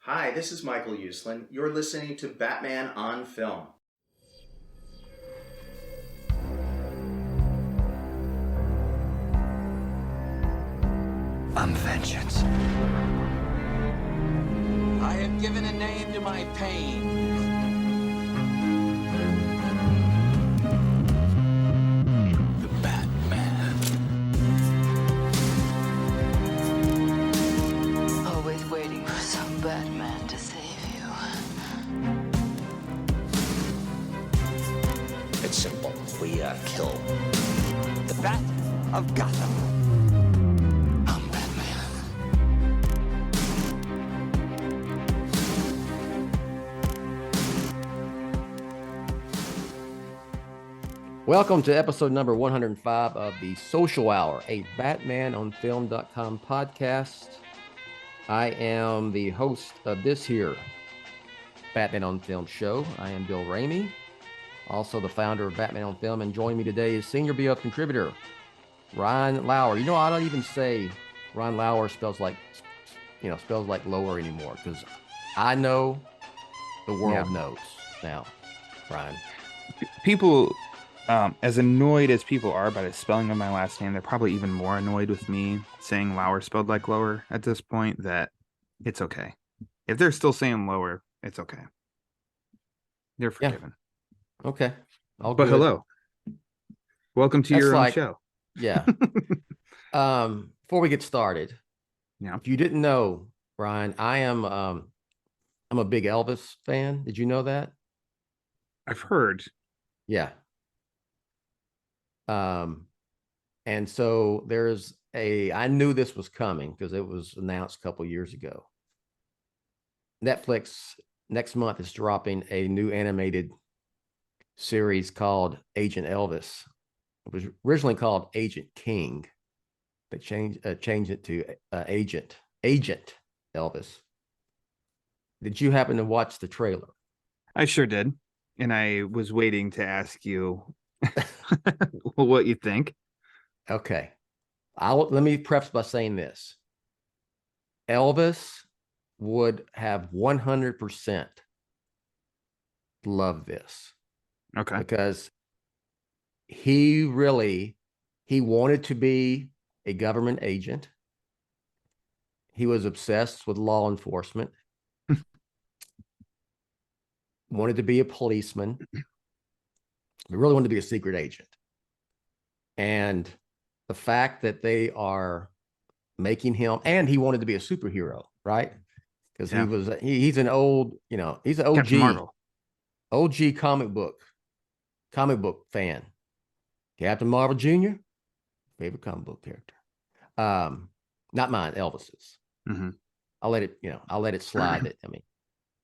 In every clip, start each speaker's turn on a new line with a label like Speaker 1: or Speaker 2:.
Speaker 1: Hi, this is Michael Uslan. You're listening to Batman on Film.
Speaker 2: I'm vengeance.
Speaker 3: I have given a name to my pain.
Speaker 2: The Batman.
Speaker 4: Always waiting for some Batman to save you.
Speaker 2: It's simple. We kill the Bat of Gotham. I'm Batman.
Speaker 5: Welcome to episode number 105 of the Social Hour, a BatmanOnFilm.com podcast. I am the host of this here Batman on Film show. I am Bill Ramey, also the founder of Batman on Film, and joining me today is senior BOF contributor Ryan Lauer. You know, I don't even say Ryan Lauer spells like lower anymore because I know the world knows now, Ryan.
Speaker 6: People, as annoyed as people are by the spelling of my last name, they're probably even more annoyed with me saying Lauer spelled like lower at this point. That it's okay. If they're still saying lower, it's okay. They're forgiven.
Speaker 5: Yeah. Okay.
Speaker 6: But hello. Welcome to your own show.
Speaker 5: Yeah. Before we get started, if you didn't know, Brian, I'm a big Elvis fan. Did you know that?
Speaker 6: I've heard.
Speaker 5: Yeah. And so I knew this was coming because it was announced a couple years ago. Netflix next month is dropping a new animated series called Agent Elvis. It was originally called Agent King. They changed it to Agent Elvis. Did you happen to watch the trailer?
Speaker 6: I sure did. And I was waiting to ask you what you think.
Speaker 5: Okay. Let me preface by saying this. Elvis would have 100% loved this.
Speaker 6: Okay.
Speaker 5: Because he wanted to be a government agent. He was obsessed with law enforcement. Wanted to be a policeman. He really wanted to be a secret agent. And the fact that they are making him, and he wanted to be a superhero, right? Because he's an old, he's an OG comic book fan. Captain Marvel Jr., favorite comic book character. Not mine, Elvis's.
Speaker 6: Mm-hmm.
Speaker 5: I'll let it slide.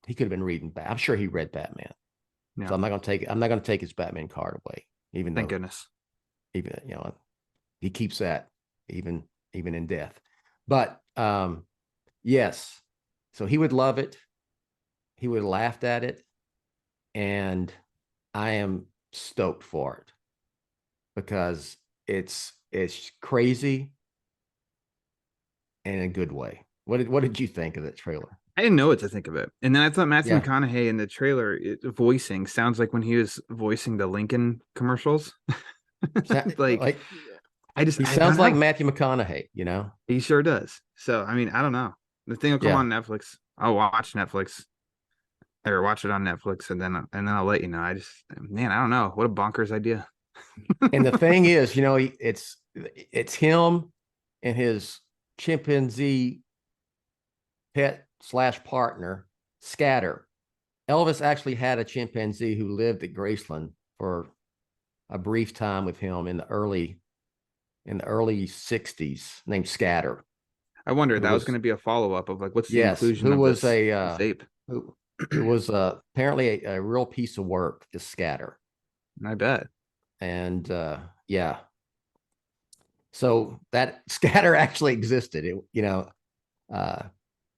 Speaker 5: He could have been reading I'm sure he read Batman. Yeah. So I'm not gonna take his Batman card away. Thank
Speaker 6: goodness.
Speaker 5: Even he keeps that even in death. But yes. So he would love it. He would have laughed at it. And I am stoked for it because it's crazy in a good way. What did you think of that trailer?
Speaker 6: I didn't know what to think of it. And then I thought Matthew McConaughey in the trailer voicing sounds like when he was voicing the Lincoln commercials. He sounds
Speaker 5: like Matthew McConaughey,
Speaker 6: He sure does. So, I mean, I don't know. The thing will come on Netflix. I'll watch Netflix or watch it on Netflix and then I'll let you know. I don't know. What a bonkers idea.
Speaker 5: And the thing is, it's him and his chimpanzee pet / partner, Scatter. Elvis actually had a chimpanzee who lived at Graceland for a brief time with him in the early 60s, named Scatter.
Speaker 6: I wondered that was going to be a follow-up of what's the inclusion of this ape?
Speaker 5: It was apparently a real piece of work, this Scatter.
Speaker 6: I bet.
Speaker 5: And so that Scatter actually existed.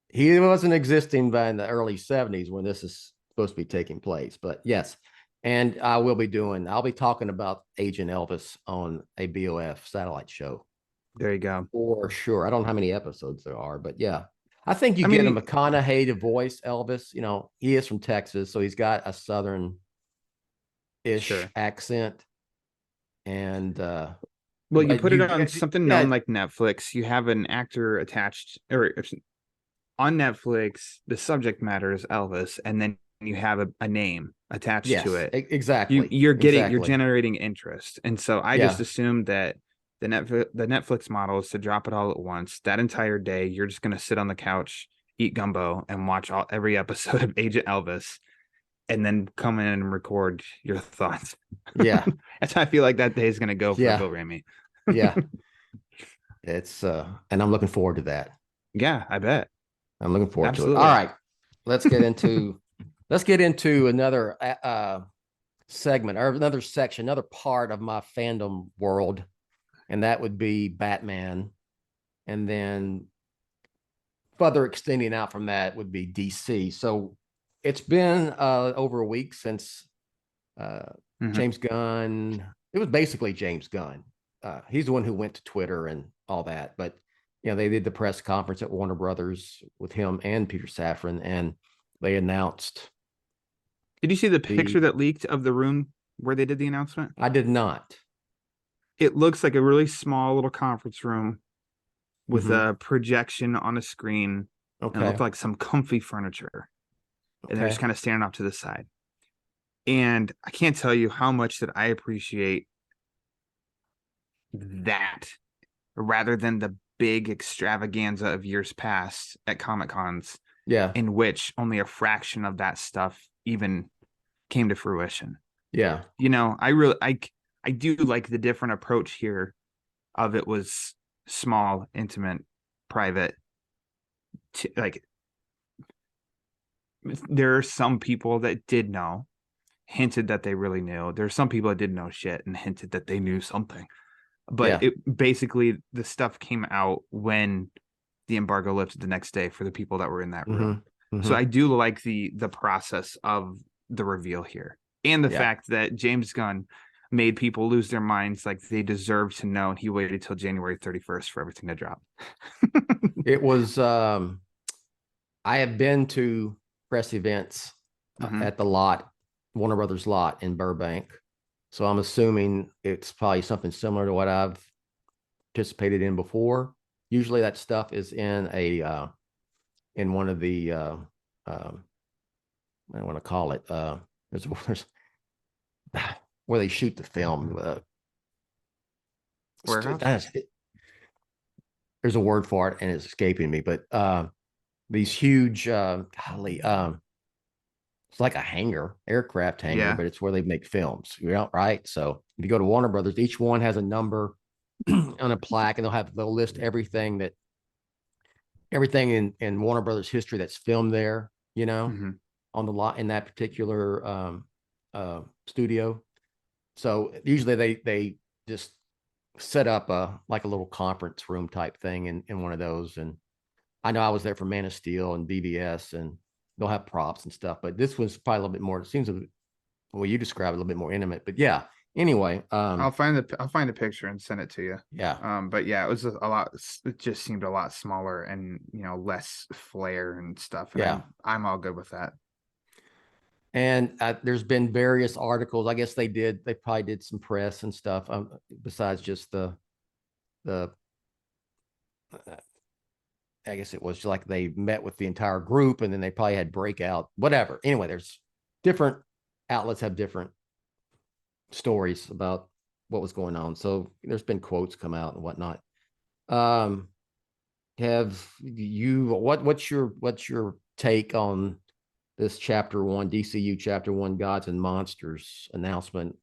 Speaker 5: He wasn't existing by in the early 70s when this is supposed to be taking place, but yes. And I'll be talking about Agent Elvis on a BOF satellite show.
Speaker 6: There you go.
Speaker 5: For sure. I don't know how many episodes there are, but yeah. I think you
Speaker 6: I
Speaker 5: get
Speaker 6: mean,
Speaker 5: a McConaughey to voice Elvis. You know, he is from Texas, so he's got a Southern-ish
Speaker 6: sure.
Speaker 5: accent. And
Speaker 6: Well, you
Speaker 5: but
Speaker 6: put it on something known
Speaker 5: yeah,
Speaker 6: like Netflix. You have an actor attached, or on Netflix, the subject matter is Elvis, and then you have a name attached to
Speaker 5: yes,
Speaker 6: it.
Speaker 5: exactly,
Speaker 6: You're
Speaker 5: exactly.
Speaker 6: generating interest, and so I just
Speaker 5: Yeah,
Speaker 6: assumed that the Netflix model is to drop it all at once. That entire day, you're just gonna sit on the couch, eat gumbo, and watch every episode of Agent Elvis, and then come in and record your thoughts.
Speaker 5: yeah,
Speaker 6: That's how I feel like that day is gonna go for
Speaker 5: yeah,
Speaker 6: Bill Ramey.
Speaker 5: yeah. It's and I'm looking forward to that.
Speaker 6: Yeah, I bet.
Speaker 5: I'm looking forward to it. All
Speaker 6: Absolutely.
Speaker 5: right, let's get into let's get into another segment or another section, another part of my fandom world, and that would be Batman. And then further extending out from that would be DC. So it's been over a week since
Speaker 6: Mhm.
Speaker 5: James Gunn. It was basically James Gunn. He's the one who went to Twitter and all that. But you know, they did the press conference at Warner Brothers with him and Peter Safran, and they announced
Speaker 6: Did you see the
Speaker 5: the.
Speaker 6: picture that leaked of the room where they did the announcement?
Speaker 5: I did not.
Speaker 6: It looks like a really small little conference room with
Speaker 5: Mm-hmm.
Speaker 6: a projection on a screen, and it
Speaker 5: Okay.
Speaker 6: looked like some comfy furniture. And they're just
Speaker 5: Okay.
Speaker 6: kind of standing off to the side. And I can't tell you how much that I appreciate that rather than the big extravaganza of years past at Comic Cons,
Speaker 5: Yeah.
Speaker 6: in which only a fraction of that stuff even came to fruition.
Speaker 5: Yeah.
Speaker 6: You know, I do like the different approach here of it was small, intimate, private. Like there are some people that did know, hinted that they really knew. There's some people that didn't know shit and hinted that they knew something. But
Speaker 5: Yeah.
Speaker 6: it basically the stuff came out when the embargo lifted the next day for the people that were in that room.
Speaker 5: Mm-hmm.
Speaker 6: So
Speaker 5: Mm-hmm.
Speaker 6: I do like the process of the reveal here, and the
Speaker 5: Yeah.
Speaker 6: fact that James Gunn made people lose their minds like they deserve to know, and he waited till January 31st for everything to drop.
Speaker 5: It was I have been to press events
Speaker 6: Mm-hmm.
Speaker 5: at the lot, Warner Brothers lot in Burbank. So I'm assuming it's probably something similar to what I've participated in before. Usually that stuff is in a in one of the I don't want to call it there's where they shoot the film.
Speaker 6: Warehouse.
Speaker 5: There's a word for it and it's escaping me, but these huge golly it's like a hangar, aircraft hangar,
Speaker 6: Yeah.
Speaker 5: but it's where they make films, you know, right? So if you go to Warner Brothers, each one has a number on a plaque, and they'll list everything in Warner Brothers history that's filmed there, you know,
Speaker 6: Mm-hmm.
Speaker 5: on the lot in that particular studio. So usually they just set up a like a little conference room type thing in one of those. And I know I was there for Man of Steel and BVS, and they'll have props and stuff, but this was probably a little bit more. It seems the way you describe it, a little bit more intimate. But yeah. Anyway,
Speaker 6: I'll find a picture and send it to you.
Speaker 5: yeah,
Speaker 6: But yeah, it was a lot. It just seemed a lot smaller and less flair and stuff. And
Speaker 5: yeah.
Speaker 6: I'm all good with that.
Speaker 5: And there's been various articles. I guess they probably did some press and stuff besides just the. I guess it was like they met with the entire group, and then they probably had breakout, whatever. Anyway, there's different outlets have different stories about what was going on. So there's been quotes come out and whatnot. Have you what's your take on this chapter 1 DCU chapter 1 Gods and Monsters announcement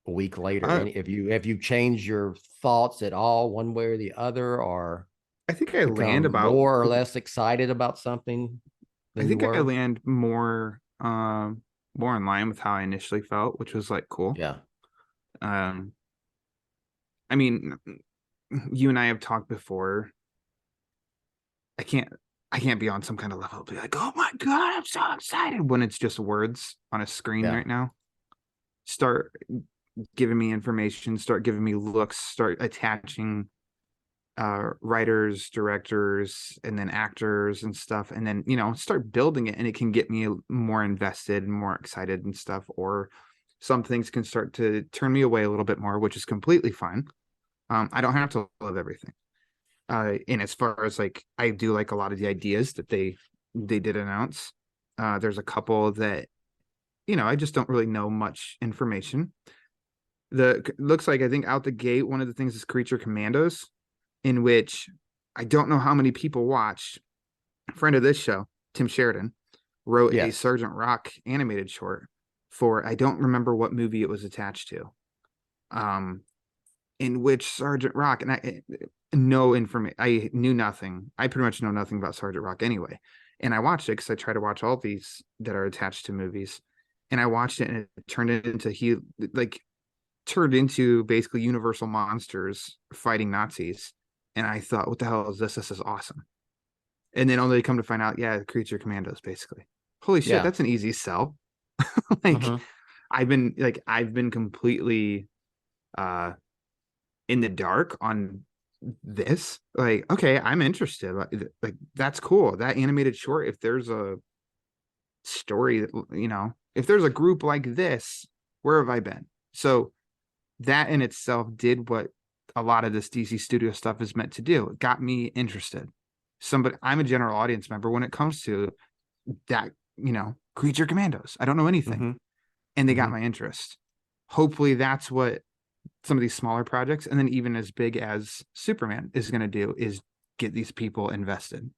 Speaker 5: a week later?
Speaker 6: I,
Speaker 5: Have you changed your thoughts at all one way or the other, or
Speaker 6: I think I land
Speaker 5: become
Speaker 6: about.
Speaker 5: more or less excited about something
Speaker 6: I
Speaker 5: than you
Speaker 6: think I
Speaker 5: were?
Speaker 6: land more in line with how I initially felt, which was like cool.
Speaker 5: Yeah.
Speaker 6: Um, I mean, you and I have talked before. I can't be on some kind of level be like, oh my god, I'm so excited when it's just words on a screen
Speaker 5: Yeah.
Speaker 6: right now. Start giving me information, start giving me looks, start attaching writers, directors, and then actors and stuff, and then start building it, and it can get me more invested and more excited and stuff. Or some things can start to turn me away a little bit more, which is completely fine. I don't have to love everything. And as far as like, I do like a lot of the ideas that they did announce. There's a couple that I just don't really know much information. Looks like, I think out the gate, one of the things is Creature Commandos, in which I don't know how many people watched. A friend of this show, Tim Sheridan, wrote a Sergeant Rock animated short for, I don't remember what movie it was attached to, in which Sergeant Rock, and I knew nothing. I pretty much know nothing about Sergeant Rock anyway. And I watched it because I try to watch all these that are attached to movies. And I watched it, and it turned into basically Universal monsters fighting Nazis. And I thought, what the hell is this? This is awesome. And then only come to find out, Creature Commandos, basically. Holy shit, that's an easy sell. I've been completely in the dark on this. Like, okay, I'm interested. Like that's cool. That animated short, if there's a story that, if there's a group like this, where have I been? So that in itself did what a lot of this DC studio stuff is meant to do. It got me interested. I'm a general audience member when it comes to that, Creature Commandos. I don't know anything. And they got my interest. Hopefully that's what some of these smaller projects, and then even as big as Superman, is going to do, is get these people invested,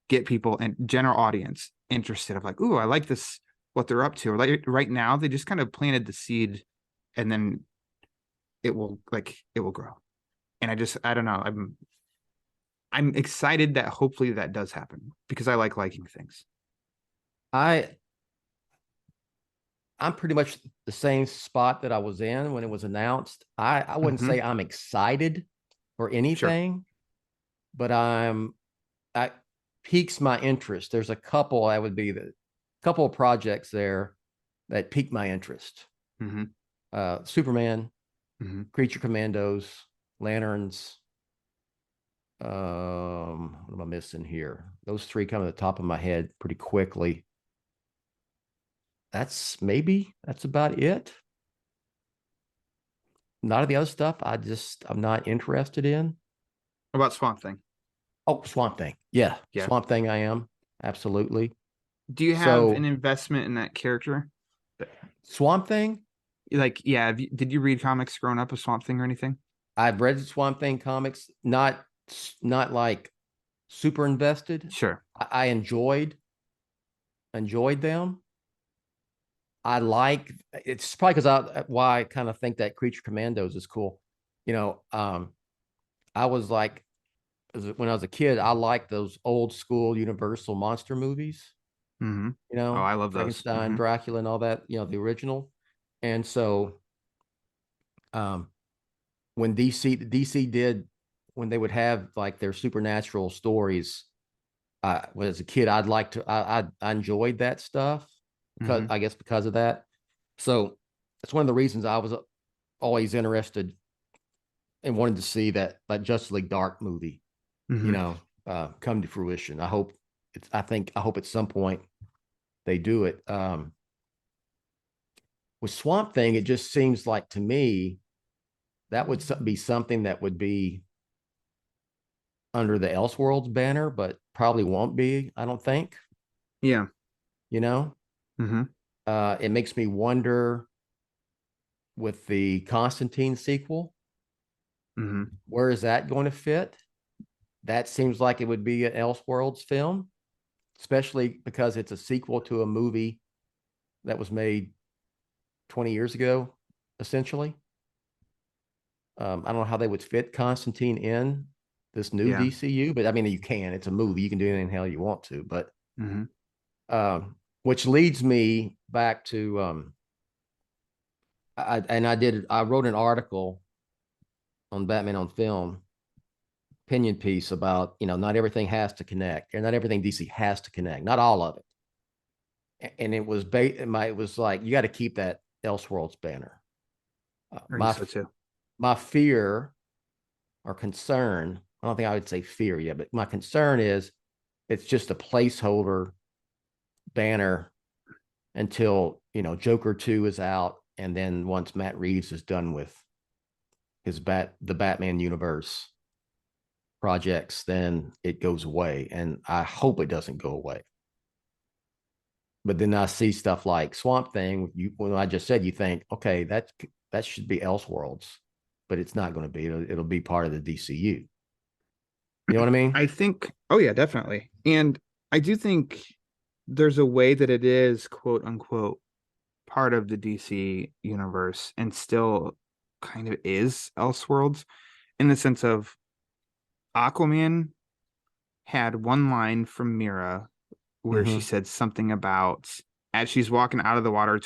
Speaker 6: get people and general audience interested of like, ooh, I like this, what they're up to. Or like right now, they just kind of planted the seed, and then it will grow. And I don't know. I'm excited that hopefully that does happen, because I like liking things.
Speaker 5: I'm pretty much the same spot that I was in when it was announced. I wouldn't say I'm excited or anything, but it piques my interest. There's a couple couple of projects there that pique my interest. Superman, Creature Commandos, Lanterns. What am I missing here? Those three come to the top of my head pretty quickly. That's about it. None of the other stuff I'm not interested in.
Speaker 6: What about Swamp Thing?
Speaker 5: Oh, Swamp Thing. Yeah. Swamp Thing I am. Absolutely.
Speaker 6: Do you have an investment in that character?
Speaker 5: Swamp Thing?
Speaker 6: Like, did you read comics growing up with Swamp Thing or anything?
Speaker 5: I've read the Swamp Thing comics, not like super invested.
Speaker 6: Sure.
Speaker 5: I enjoyed them. It's probably because why I kind of think that Creature Commandos is cool. I was like, when I was a kid, I liked those old school Universal monster movies.
Speaker 6: Oh, I love those.
Speaker 5: Frankenstein, Dracula, and all that. The original. And so, when DC did, when they would have like their supernatural stories, as a kid, I enjoyed that stuff. Because I guess because of that. So that's one of the reasons I was always interested and wanted to see that Justice League Dark movie, come to fruition. I hope at some point they do it. With Swamp Thing, it just seems like to me that would be something that would be under the Elseworlds banner, but probably won't be, I don't think.
Speaker 6: Yeah.
Speaker 5: It makes me wonder with the Constantine sequel, where is that going to fit? That seems like it would be an Elseworlds film, especially because it's a sequel to a movie that was made 20 years ago, essentially. I don't know how they would fit Constantine in this new DCU, but I mean, you can. It's a movie. You can do anything the hell you want to, but which leads me back to I wrote an article on Batman on Film, opinion piece about, not everything has to connect, and not everything DC has to connect, not all of it. And it was it was like, you got to keep that Elseworlds banner. My fear or concern I don't think I would say fear yet, but my concern is it's just a placeholder banner until, Joker 2 is out. And then once Matt Reeves is done with the Batman universe projects, then it goes away. And I hope it doesn't go away. But then I see stuff like Swamp Thing. When I just said, you think, okay, that should be Elseworlds, but it's not going to be. It'll be part of the DCU. You know what I mean?
Speaker 6: I think, oh yeah, definitely. And I do think there's a way that it is, quote unquote, part of the DC universe and still kind of is Elseworlds, in the sense of Aquaman had one line from Mira where she said something about, as she's walking out of the water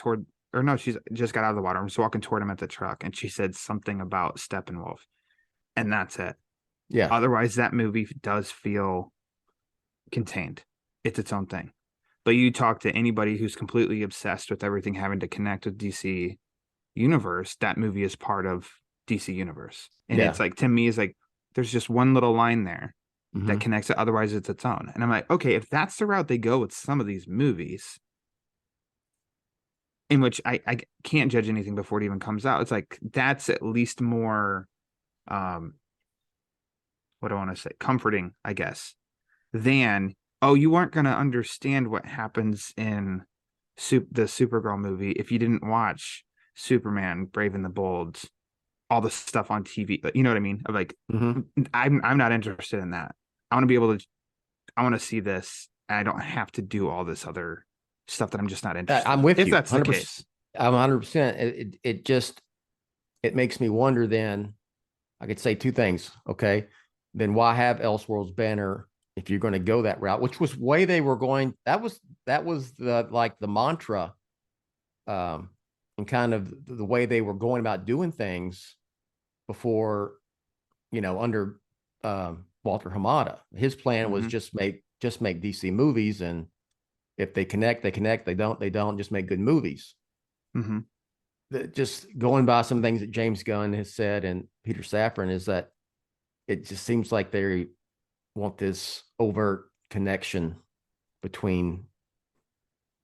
Speaker 6: she's just got out of the water and was walking toward him at the truck, and she said something about Steppenwolf, and that's it.
Speaker 5: Yeah.
Speaker 6: Otherwise, that movie does feel contained. It's its own thing. But you talk to anybody who's completely obsessed with everything having to connect with DC universe, that movie is part of DC universe. And it's like, to me, is like, there's just one little line there that connects it. Otherwise, it's its own. And I'm like, okay, if that's the route they go with some of these movies, in which I can't judge anything before it even comes out, it's like, that's at least more, what do I want to say, comforting, I guess, than, oh, you aren't going to understand what happens in the Supergirl movie if you didn't watch Superman, Brave and the Bold, all the stuff on TV. You know what I mean? Like, I'm not interested in that. I want to see this, and I don't have to do all this other stuff that I'm just not interested in.
Speaker 5: I'm with you.
Speaker 6: If that's the case.
Speaker 5: I'm 100%. It makes me wonder then. I could say two things. Okay. Then why have Elseworlds banner if you're going to go that route, which was way they were going? That was the mantra, and kind of the way they were going about doing things before, under Walter Hamada. His plan was just make DC movies, and if they connect, they connect. They don't. Just make good movies. Just going by some things that James Gunn has said and Peter Safran, is that it just seems like they want this overt connection between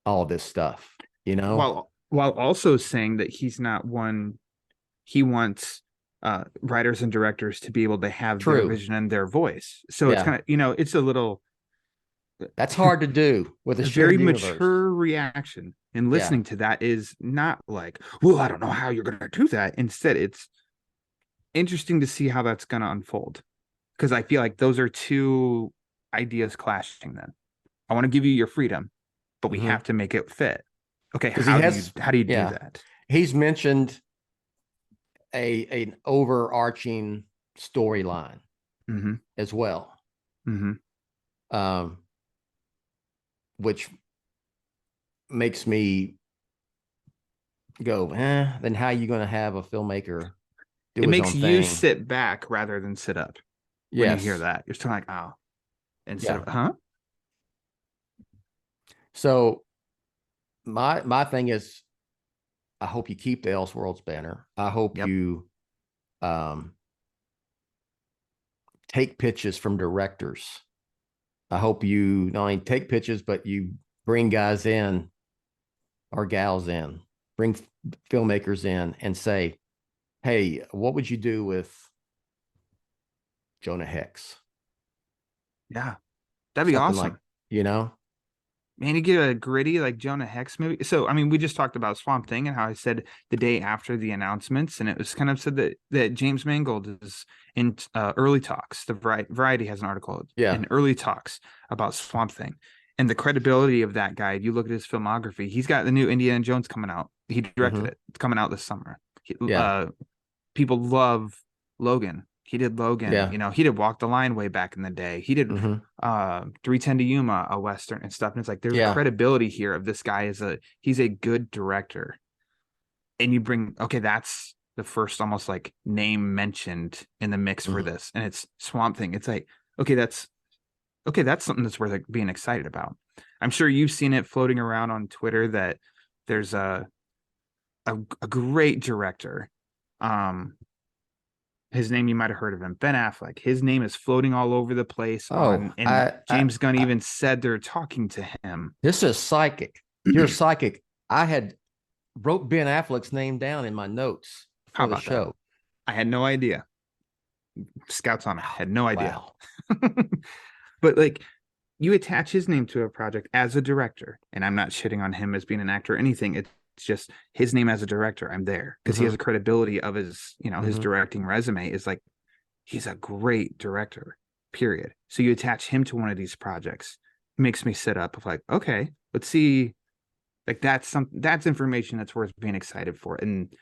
Speaker 5: all this stuff,
Speaker 6: While also saying that he's not one, he wants writers and directors to be able to have their vision and their voice. So it's kind of, it's a little,
Speaker 5: that's hard to do with a
Speaker 6: very
Speaker 5: universe.
Speaker 6: Mature reaction. And listening to that is not like, well, I don't know how you're going to do that. Instead, it's interesting to see how that's going to unfold, because I feel like those are two ideas clashing. Then I want to give you your freedom, but we have to make it fit. Okay, how do you do that?
Speaker 5: He's mentioned an overarching storyline as well, which makes me go, then how are you going to have a filmmaker do
Speaker 6: it? Makes
Speaker 5: you
Speaker 6: thing? Sit back rather than sit up.
Speaker 5: Yes.
Speaker 6: When you hear that, you're still like, oh, instead of, huh?
Speaker 5: So my thing is, I hope you keep the Elseworlds banner. I hope you take pitches from directors. I hope you not only take pitches, but you bring guys in or gals in, bring filmmakers in and say, hey, what would you do with Jonah Hex?
Speaker 6: Yeah, that'd be awesome.
Speaker 5: Like,
Speaker 6: man, you get a gritty like Jonah Hex movie. So, I mean, we just talked about Swamp Thing and how I said the day after the announcements, and it was kind of said that James Mangold is in early talks. The Variety has an article in early talks about Swamp Thing. And the credibility of that guy, if you look at his filmography, he's got the new Indiana Jones coming out. He directed it. It's coming out this summer. People love Logan. He did Logan. He did Walk the Line way back in the day. He did 310 to Yuma, a Western and stuff. And it's like, there's credibility here of this guy he's a good director. And you bring, that's the first almost like name mentioned in the mix for this. And it's Swamp Thing. It's like, that's something that's worth like being excited about. I'm sure you've seen it floating around on Twitter that there's a great director his name, you might have heard of him, Ben Affleck. His name is floating all over the place
Speaker 5: Oh,
Speaker 6: and James Gunn even said they're talking to him.
Speaker 5: this is psychic. You're psychic. I had wrote Ben Affleck's name down in my notes
Speaker 6: How
Speaker 5: for the
Speaker 6: about
Speaker 5: show.
Speaker 6: that? I had no idea. Scouts on it. Had no idea.
Speaker 5: Wow.
Speaker 6: But like, you attach his name to a project as a director, and I'm not shitting on him as being an actor or anything. It's just his name as a director. I'm there because he has a credibility of his, his directing resume is like, he's a great director, period. So you attach him to one of these projects, it makes me sit up of like, okay, let's see. Like that's information that's worth being excited for. And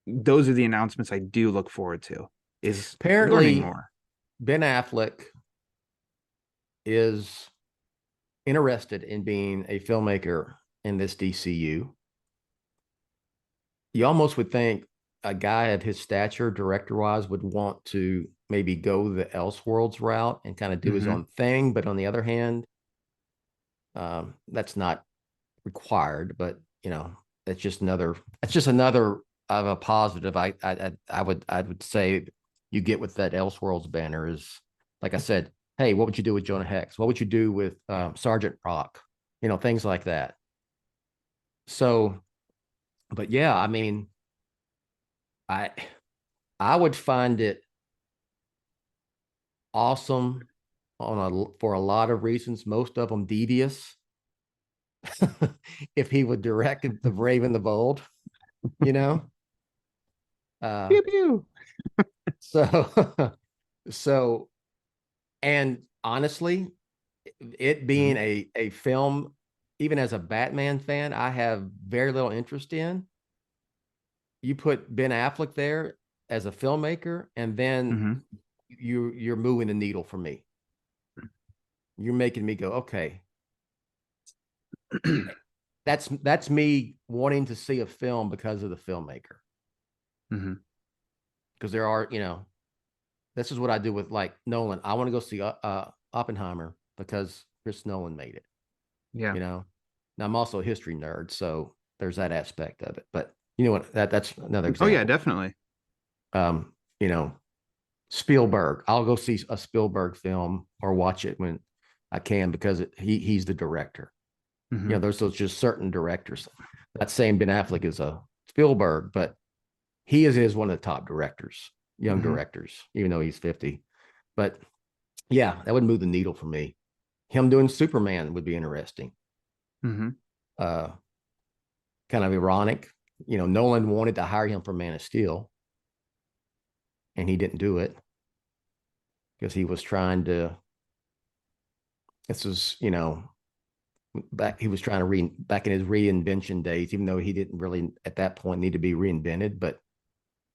Speaker 6: those are the announcements I do look forward to, is
Speaker 5: Apparently
Speaker 6: learning more.
Speaker 5: Ben Affleck is interested in being a filmmaker in this DCU. You almost would think a guy of his stature, director-wise, would want to maybe go the Elseworlds route and kind of do his own thing. But on the other hand, that's not required. But that's just another of a positive. I would say you get with that Elseworlds banner is, like I said, hey, what would you do with Jonah Hex? What would you do with Sergeant Rock? Things like that. So, but yeah, I mean, I would find it awesome for a lot of reasons, most of them devious. If he would direct The Brave and the Bold,
Speaker 6: Pew pew.
Speaker 5: so and honestly, it being a film, even as a Batman fan, I have very little interest in. You put Ben Affleck there as a filmmaker, and then you're moving the needle for me. You're making me go, okay. That's me wanting to see a film because of the filmmaker. Because there are, this is what I do with like Nolan. I want to go see Oppenheimer because Chris Nolan made it.
Speaker 6: Yeah.
Speaker 5: Now I'm also a history nerd, so there's that aspect of it. But you know what? That's another example.
Speaker 6: Oh yeah, definitely.
Speaker 5: Spielberg. I'll go see a Spielberg film or watch it when I can because he's the director. There's those just certain directors. Not saying Ben Affleck is a Spielberg, but he is one of the top directors, young directors, even though he's 50. But yeah, that would move the needle for me. Him doing Superman would be interesting. Kind of ironic. Nolan wanted to hire him for Man of Steel, and he didn't do it because he was trying to. This was, he was trying to back in his reinvention days, even though he didn't really at that point need to be reinvented, but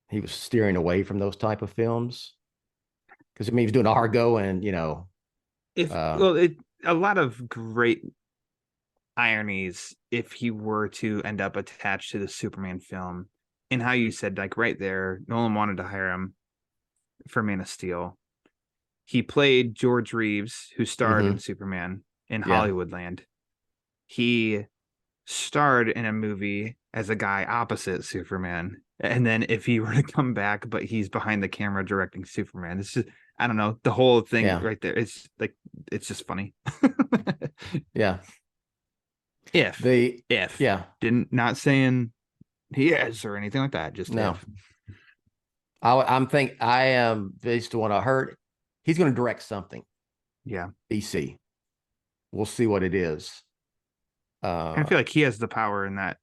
Speaker 5: he was steering away from those type of films because he was doing Argo and
Speaker 6: a lot of great ironies if he were to end up attached to the Superman film, and how you said, like, right there, Nolan wanted to hire him for Man of Steel. He played George Reeves, who starred in Superman in Hollywoodland. He starred in a movie as a guy opposite Superman. And then if he were to come back, but he's behind the camera directing Superman, it's just, I don't know, the whole thing right there. It's like, it's just funny.
Speaker 5: Yeah.
Speaker 6: If not saying he is or anything like that. Just
Speaker 5: no.
Speaker 6: If.
Speaker 5: I am based on what I heard. He's going to direct something.
Speaker 6: Yeah.
Speaker 5: DC. We'll see what it is.
Speaker 6: I feel like he has the power in that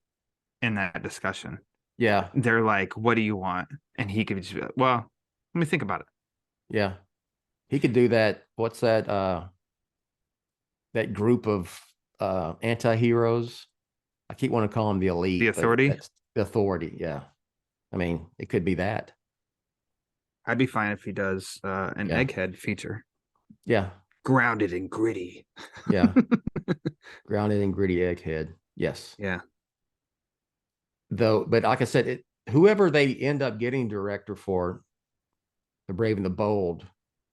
Speaker 6: discussion.
Speaker 5: Yeah.
Speaker 6: They're like, what do you want? And he could just be like, well, let me think about it.
Speaker 5: Yeah. He could do that. What's that? That group of anti-heroes. I keep wanting to call them the elite.
Speaker 6: The Authority?
Speaker 5: The Authority, yeah. I mean, it could be that.
Speaker 6: I'd be fine if he does an Egghead feature.
Speaker 5: Yeah.
Speaker 6: Grounded and gritty.
Speaker 5: Yeah. Grounded and gritty Egghead. Yes.
Speaker 6: Yeah.
Speaker 5: But like I said, whoever they end up getting director for The Brave and the Bold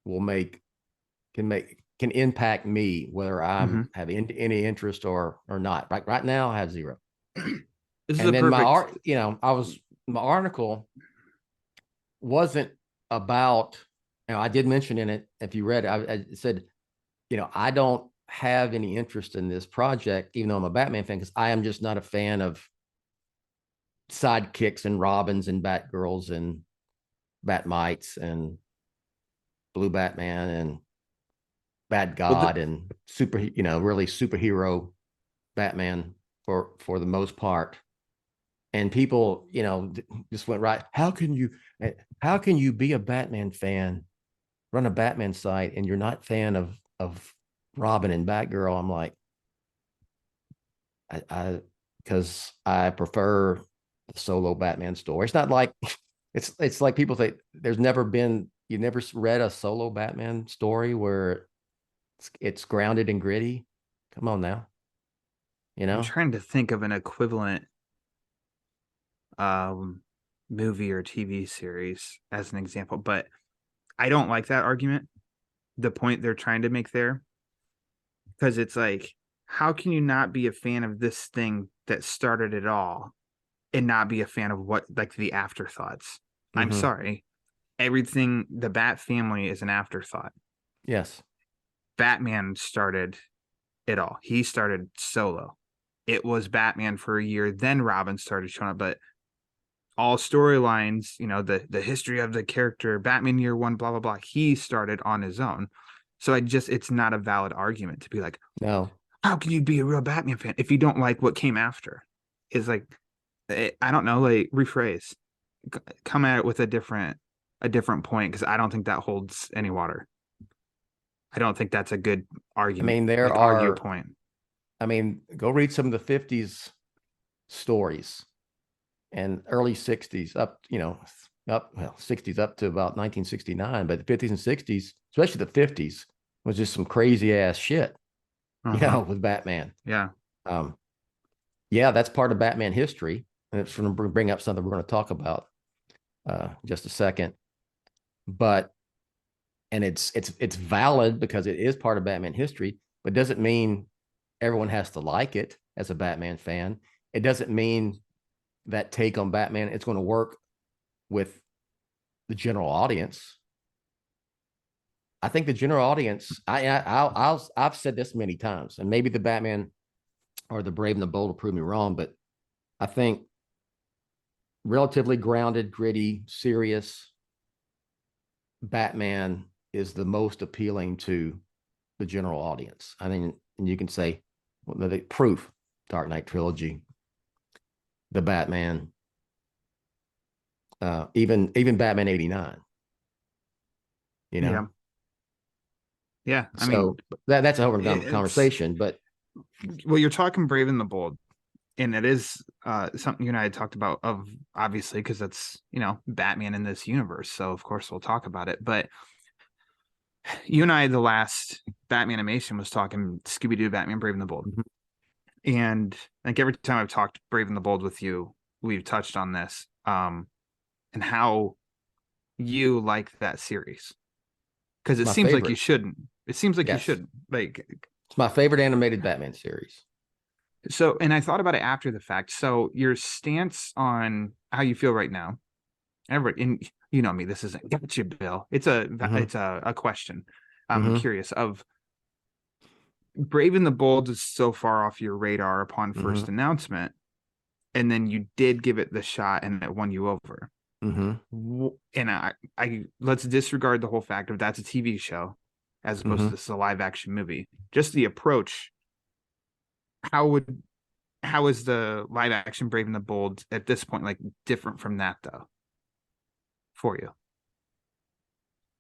Speaker 5: can impact me whether I'm have any interest or not. Right now, I have zero.
Speaker 6: This
Speaker 5: and then my article wasn't about, I did mention in it, if you read it, I said, I don't have any interest in this project, even though I'm a Batman fan, because I am just not a fan of sidekicks and Robins and Batgirls and Batmites and Blue Batman and Bad God and really superhero Batman for the most part. And people, just went right. How can you be a Batman fan, run a Batman site, and you're not a fan of Robin and Batgirl? I'm like, because I prefer the solo Batman story. It's not like it's like people say you've never read a solo Batman story where it's grounded and gritty. Come on now.
Speaker 6: I'm trying to think of an equivalent movie or TV series as an example, but I don't like that argument, the point they're trying to make there, because it's like, how can you not be a fan of this thing that started it all and not be a fan of what, like, the afterthoughts? I'm sorry, everything, the Bat family is an afterthought.
Speaker 5: Yes.
Speaker 6: Batman started it all. He started solo. It was Batman for a year, then Robin started showing up, but all storylines, the history of the character, Batman year one, blah, blah, blah, he started on his own. So it's not a valid argument to be like,
Speaker 5: no,
Speaker 6: how can you be a real Batman fan if you don't like what came after? It's like, I don't know, like, rephrase, come at it with a different point, because I don't think that holds any water. I don't think that's a good argument. Argue point.
Speaker 5: Go read some of the 50s stories and early 60s up 60s up to about 1969, but the 50s and 60s, especially the 50s, was just some crazy ass shit, with Batman.
Speaker 6: Yeah.
Speaker 5: That's part of Batman history. And it's going to bring up something we're going to talk about just a second. But, and it's valid because it is part of Batman history, but doesn't mean everyone has to like it as a Batman fan. It doesn't mean that take on Batman, it's going to work with the general audience. I think the general audience, I've said this many times, and maybe the Batman or the Brave and the Bold will prove me wrong, but I think relatively grounded, gritty, serious Batman is the most appealing to the general audience. And you can say, the proof, Dark Knight trilogy, the Batman, even Batman 89.
Speaker 6: Yeah.
Speaker 5: That's a whole conversation, but
Speaker 6: you're talking Brave and the Bold, and it is something you and I had talked about, obviously, because that's Batman in this universe, so of course we'll talk about it. But you and I, the last Batman animation, was talking Scooby-Doo, Batman, Brave and the Bold. And like every time I've talked Brave and the Bold with you, we've touched on this, and how you like that series, because it seems like you shouldn't. It seems like you shouldn't. Like,
Speaker 5: it's my favorite animated Batman series.
Speaker 6: So, and I thought about it after the fact. So, your stance on how you feel right now, and you know me, this isn't gotcha, Bill. It's a question. I'm curious of. Brave and the Bold is so far off your radar upon first announcement, and then you did give it the shot, and it won you over. And I let's disregard the whole fact of that's a TV show as opposed to this is a live action movie. Just the approach. How is the live action Brave and the Bold at this point like different from that though? For you,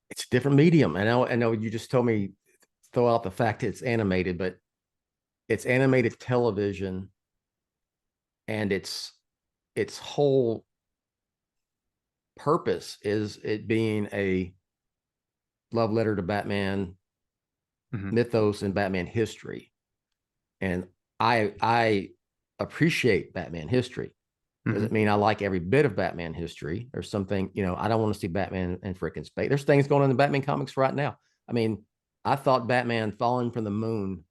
Speaker 5: it's a different medium. I know you just told me throw out the fact it's animated, but it's animated television, and its whole purpose is it being a love letter to Batman mythos and Batman history. And I appreciate Batman history. Doesn't mean I like every bit of Batman history. There's something, I don't want to see Batman in freaking space. There's things going on in the Batman comics right now. I thought Batman falling from the moon,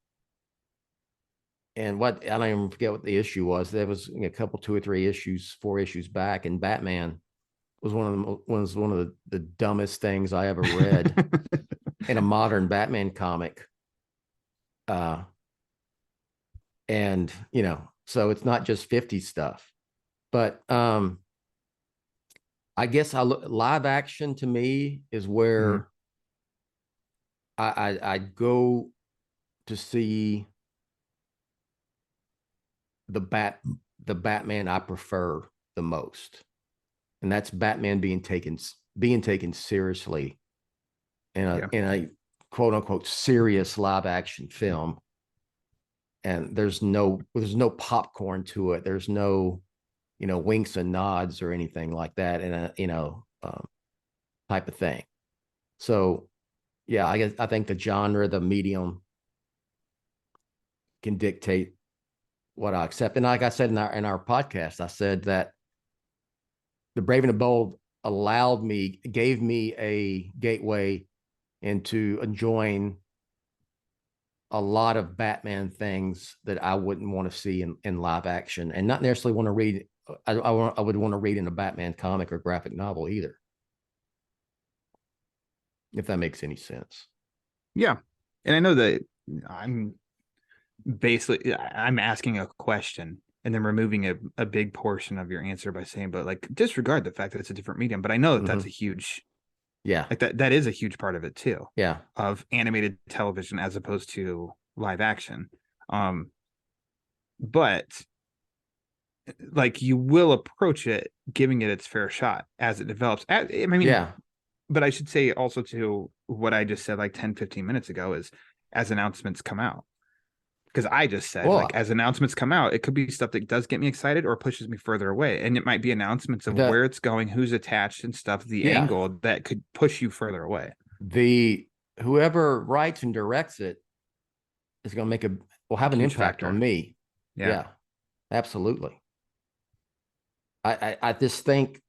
Speaker 5: and I don't even forget what the issue was. There was a couple, 2 or 3 issues, 4 issues back, and Batman was one of the dumbest things I ever read in a modern Batman comic. And so it's not just 50 stuff, but I guess live action to me is where I go to see the Batman I prefer the most, and that's Batman being taken seriously in a quote unquote serious live action film. And there's no popcorn to it. There's no winks and nods or anything like that, and type of thing. So yeah, I think the genre, the medium, can dictate what I accept. And like I said in our podcast, I said that The Brave and the Bold gave me a gateway into enjoying a lot of Batman things that I wouldn't want to see in live action, and not necessarily want to read. I would want to read in a Batman comic or graphic novel either, if that makes any sense.
Speaker 6: Yeah. And I know that I'm asking a question and then removing a big portion of your answer by saying, but like, disregard the fact that it's a different medium. But I know that that's a huge, like that is a huge part of it too.
Speaker 5: Yeah.
Speaker 6: Of animated television as opposed to live action. But like, you will approach it giving it its fair shot as it develops. I mean,
Speaker 5: yeah.
Speaker 6: But I should say also to what I just said like 10, 15 minutes ago is as announcements come out. Because I just said, like, as announcements come out, it could be stuff that does get me excited or pushes me further away. And it might be announcements of where it's going, who's attached and stuff, the angle that could push you further away.
Speaker 5: Whoever writes and directs it is going to will have an impact on me. Yeah, absolutely. I just think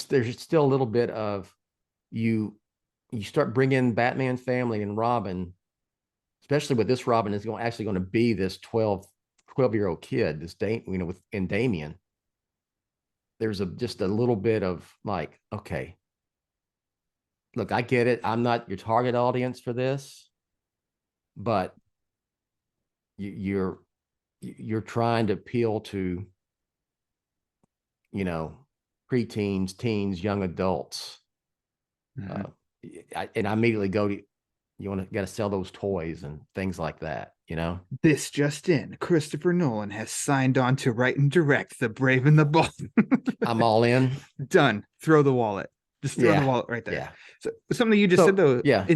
Speaker 5: there's still a little bit of you start bringing Batman family and Robin, especially with this Robin is actually going to be this 12-year-old kid, this in Damian. There's just a little bit of like, okay, look, I get it. I'm not your target audience for this, but you're trying to appeal to, preteens, teens, young adults. And I immediately go to, got to sell those toys and things like that,
Speaker 6: This just in, Christopher Nolan has signed on to write and direct The Brave and the Bold.
Speaker 5: I'm all in.
Speaker 6: Done. Throw the wallet. Just throw the wallet right there.
Speaker 5: Yeah.
Speaker 6: So something you just said though.
Speaker 5: Yeah.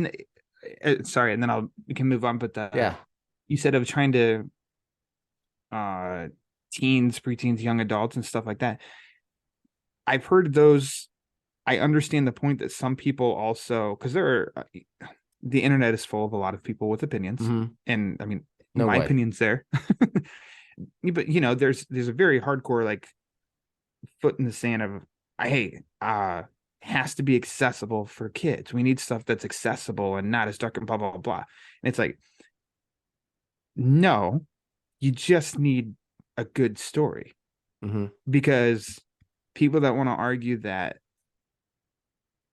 Speaker 6: Sorry, and then we can move on. But
Speaker 5: yeah,
Speaker 6: you said of trying to teens, preteens, young adults, and stuff like that. I've heard those. I understand the point that some people also, because the internet is full of a lot of people with opinions, and I mean, my opinion's there. But there's a very hardcore like foot in the sand of has to be accessible for kids. We need stuff that's accessible and not as dark and blah blah blah. And it's like, no, you just need a good story, because people that want to argue that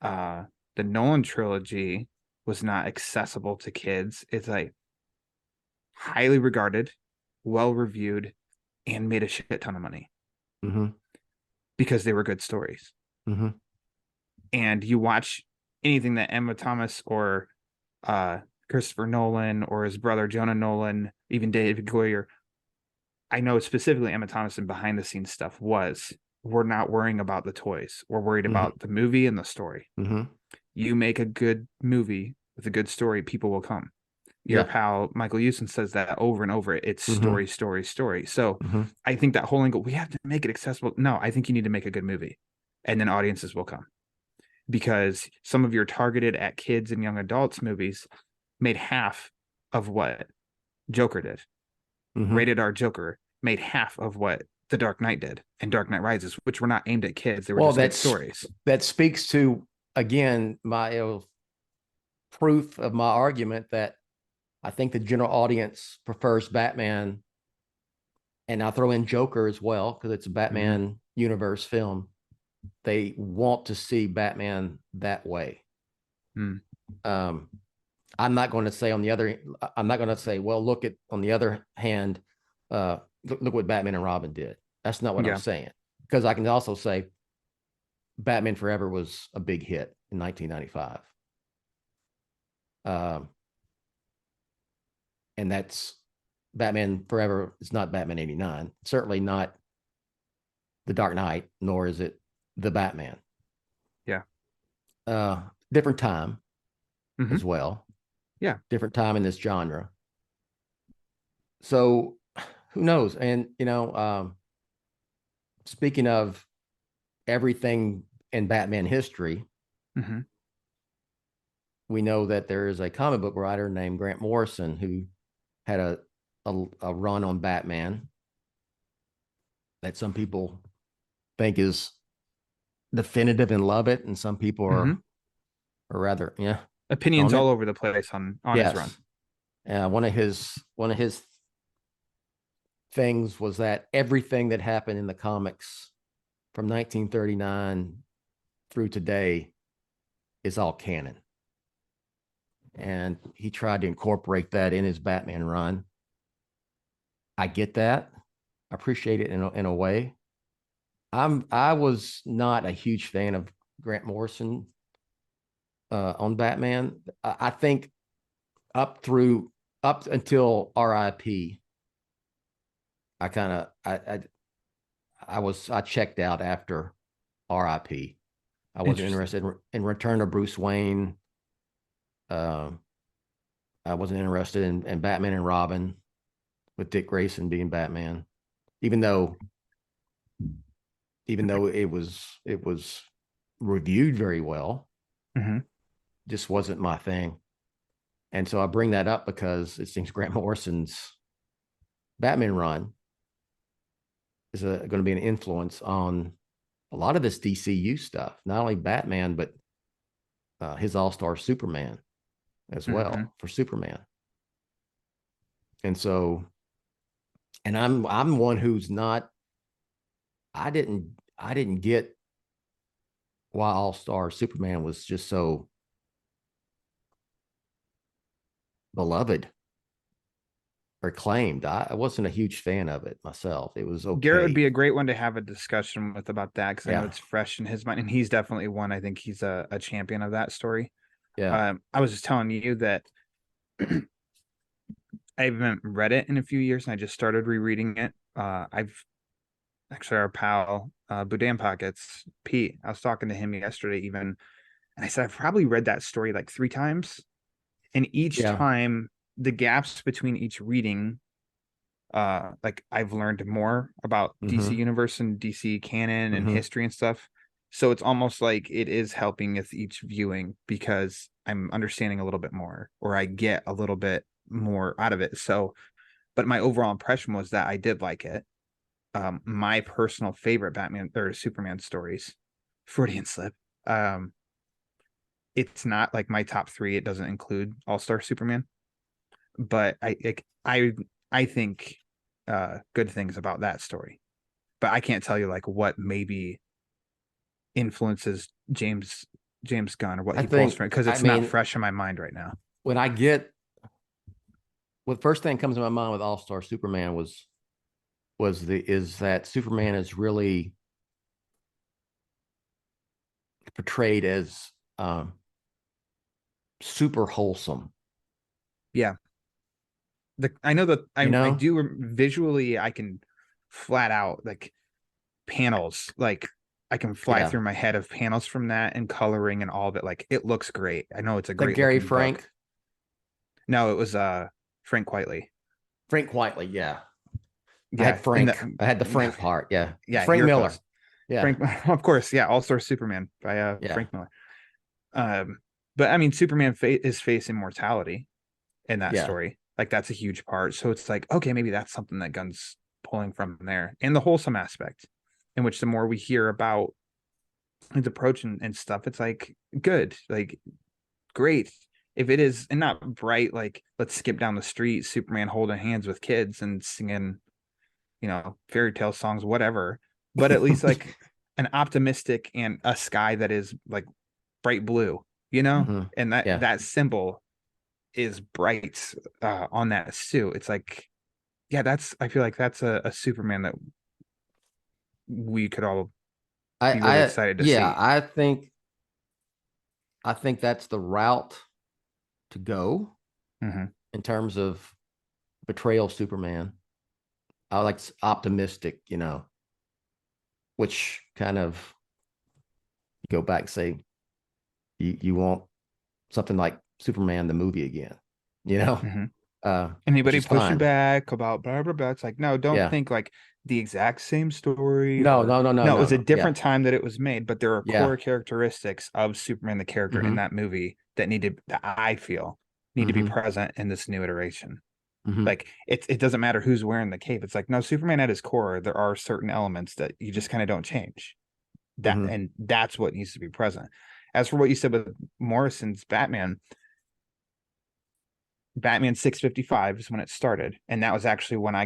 Speaker 6: the Nolan trilogy was not accessible to kids, it's like highly regarded, well reviewed, and made a shit ton of money because they were good stories. And you watch anything that Emma Thomas or Christopher Nolan or his brother Jonah Nolan, even David Goyer, I know specifically Emma Thomas and behind the scenes stuff was, we're not worrying about the toys. We're worried about the movie and the story. You make a good movie with a good story, people will come. Your pal Michael Houston says that over and over. It's story, story, story. So I think that whole angle, we have to make it accessible. No, I think you need to make a good movie, and then audiences will come. Because some of your targeted at kids and young adults movies made half of what Joker did. Rated R Joker made half of what The Dark Knight did, and Dark Knight Rises, which were not aimed at kids. They were just good stories.
Speaker 5: That speaks to, again, my proof of my argument that I think the general audience prefers Batman, and I'll throw in Joker as well because it's a Batman universe film. they want to see Batman that way.
Speaker 6: Hmm.
Speaker 5: I'm not going to say on the other hand, look what Batman and Robin did. That's not what I'm saying. Because I can also say Batman Forever was a big hit in 1995. And that's Batman Forever. It's not Batman 89. Certainly not The Dark Knight, nor is it The Batman.
Speaker 6: Yeah.
Speaker 5: Different time as well.
Speaker 6: Yeah.
Speaker 5: Different time in this genre. So who knows? And, speaking of everything in Batman history, we know that there is a comic book writer named Grant Morrison who had a run on Batman that some people think is definitive and love it, and some people are rather
Speaker 6: opinions all over the place on his run.
Speaker 5: One of his things was that everything that happened in the comics from 1939 through today is all canon, and he tried to incorporate that in his Batman run. I get that. I appreciate it in a way. I was not a huge fan of Grant Morrison on Batman. I think up until RIP, I checked out after RIP. I wasn't interested in Return of Bruce Wayne. I wasn't interested in Batman and Robin with Dick Grayson being Batman, even though it was reviewed very well. Just wasn't my thing. And so I bring that up because it seems Grant Morrison's Batman run is going to be an influence on a lot of this DCU stuff, not only Batman, but his All-Star Superman as well for Superman. And so, and I'm one who's not, I didn't get why All-Star Superman was just so beloved or claimed. I wasn't a huge fan of it myself. It was okay.
Speaker 6: Garrett would be a great one to have a discussion with about that, because I know it's fresh in his mind, and he's definitely one. I think he's a champion of that story.
Speaker 5: Yeah.
Speaker 6: I was just telling you that I haven't read it in a few years, and I just started rereading it. I've actually, our pal Boudin Pockets, Pete, I was talking to him yesterday even, and I said I've probably read that story like 3 times, and each time the gaps between each reading, like I've learned more about DC Universe and DC canon and history and stuff. So it's almost like it is helping with each viewing because I'm understanding a little bit more, or I get a little bit more out of it. So, but my overall impression was that I did like it. My personal favorite Batman or Superman stories, Freudian slip. It's not like my top 3. It doesn't include All-Star Superman, but I think good things about that story. But I can't tell you like what maybe influences James Gunn or what he pulls from it, because it's not fresh in my mind right now.
Speaker 5: When the first thing that comes to my mind with All-Star Superman is that Superman is really portrayed as super wholesome.
Speaker 6: Yeah. I know that I do visually, I can flat out like panels, like I can fly through my head of panels from that and coloring and all of it. Like it looks great. I know it's a great
Speaker 5: Gary Frank.
Speaker 6: Book. No, it was Frank Quitely.
Speaker 5: Frank Quitely, yeah.
Speaker 6: Yeah,
Speaker 5: I had Frank. I had the Frank part. Yeah. Frank Miller.
Speaker 6: Close. Yeah. Frank, of course. Yeah. All-Star Superman by Frank Miller. But I mean, Superman is facing mortality in that story. Like that's a huge part. So it's like, okay, maybe that's something that Gunn's pulling from there. And the wholesome aspect, in which the more we hear about his approach and stuff, it's like good, like great. If it is, and not bright, like let's skip down the street, Superman holding hands with kids and singing, fairy tale songs, whatever. But at least like an optimistic and a sky that is like bright blue, you know,
Speaker 5: Mhm.
Speaker 6: and that
Speaker 5: Yeah.
Speaker 6: that symbol is bright on that suit. It's like, yeah, I feel like that's a Superman that we could all be really excited to
Speaker 5: Yeah,
Speaker 6: see.
Speaker 5: I think that's the route to go
Speaker 6: Mhm.
Speaker 5: in terms of betrayal of Superman. I like optimistic, which kind of go back and say you want something like Superman the movie again, you know,
Speaker 6: Mhm.
Speaker 5: which
Speaker 6: Anybody
Speaker 5: is
Speaker 6: pushing
Speaker 5: fine.
Speaker 6: back about blah blah blah? It's like, no, don't
Speaker 5: Yeah.
Speaker 6: think like the exact same story
Speaker 5: No,
Speaker 6: or
Speaker 5: no, no, no,
Speaker 6: no, it
Speaker 5: no,
Speaker 6: was a
Speaker 5: no. Yeah.
Speaker 6: different time that it was made, but there are
Speaker 5: Yeah.
Speaker 6: core characteristics of Superman the character in
Speaker 5: Hmm.
Speaker 6: that movie that I feel need to be
Speaker 5: Hmm.
Speaker 6: present in this new iteration.
Speaker 5: Hmm.
Speaker 6: Like it doesn't matter who's wearing the cape. It's like, no, Superman at his core, there are certain elements that you just kind of don't change.
Speaker 5: Hmm.
Speaker 6: And that's what needs to be present. As for what you said with Morrison's Batman 655 is when it started. And that was actually when I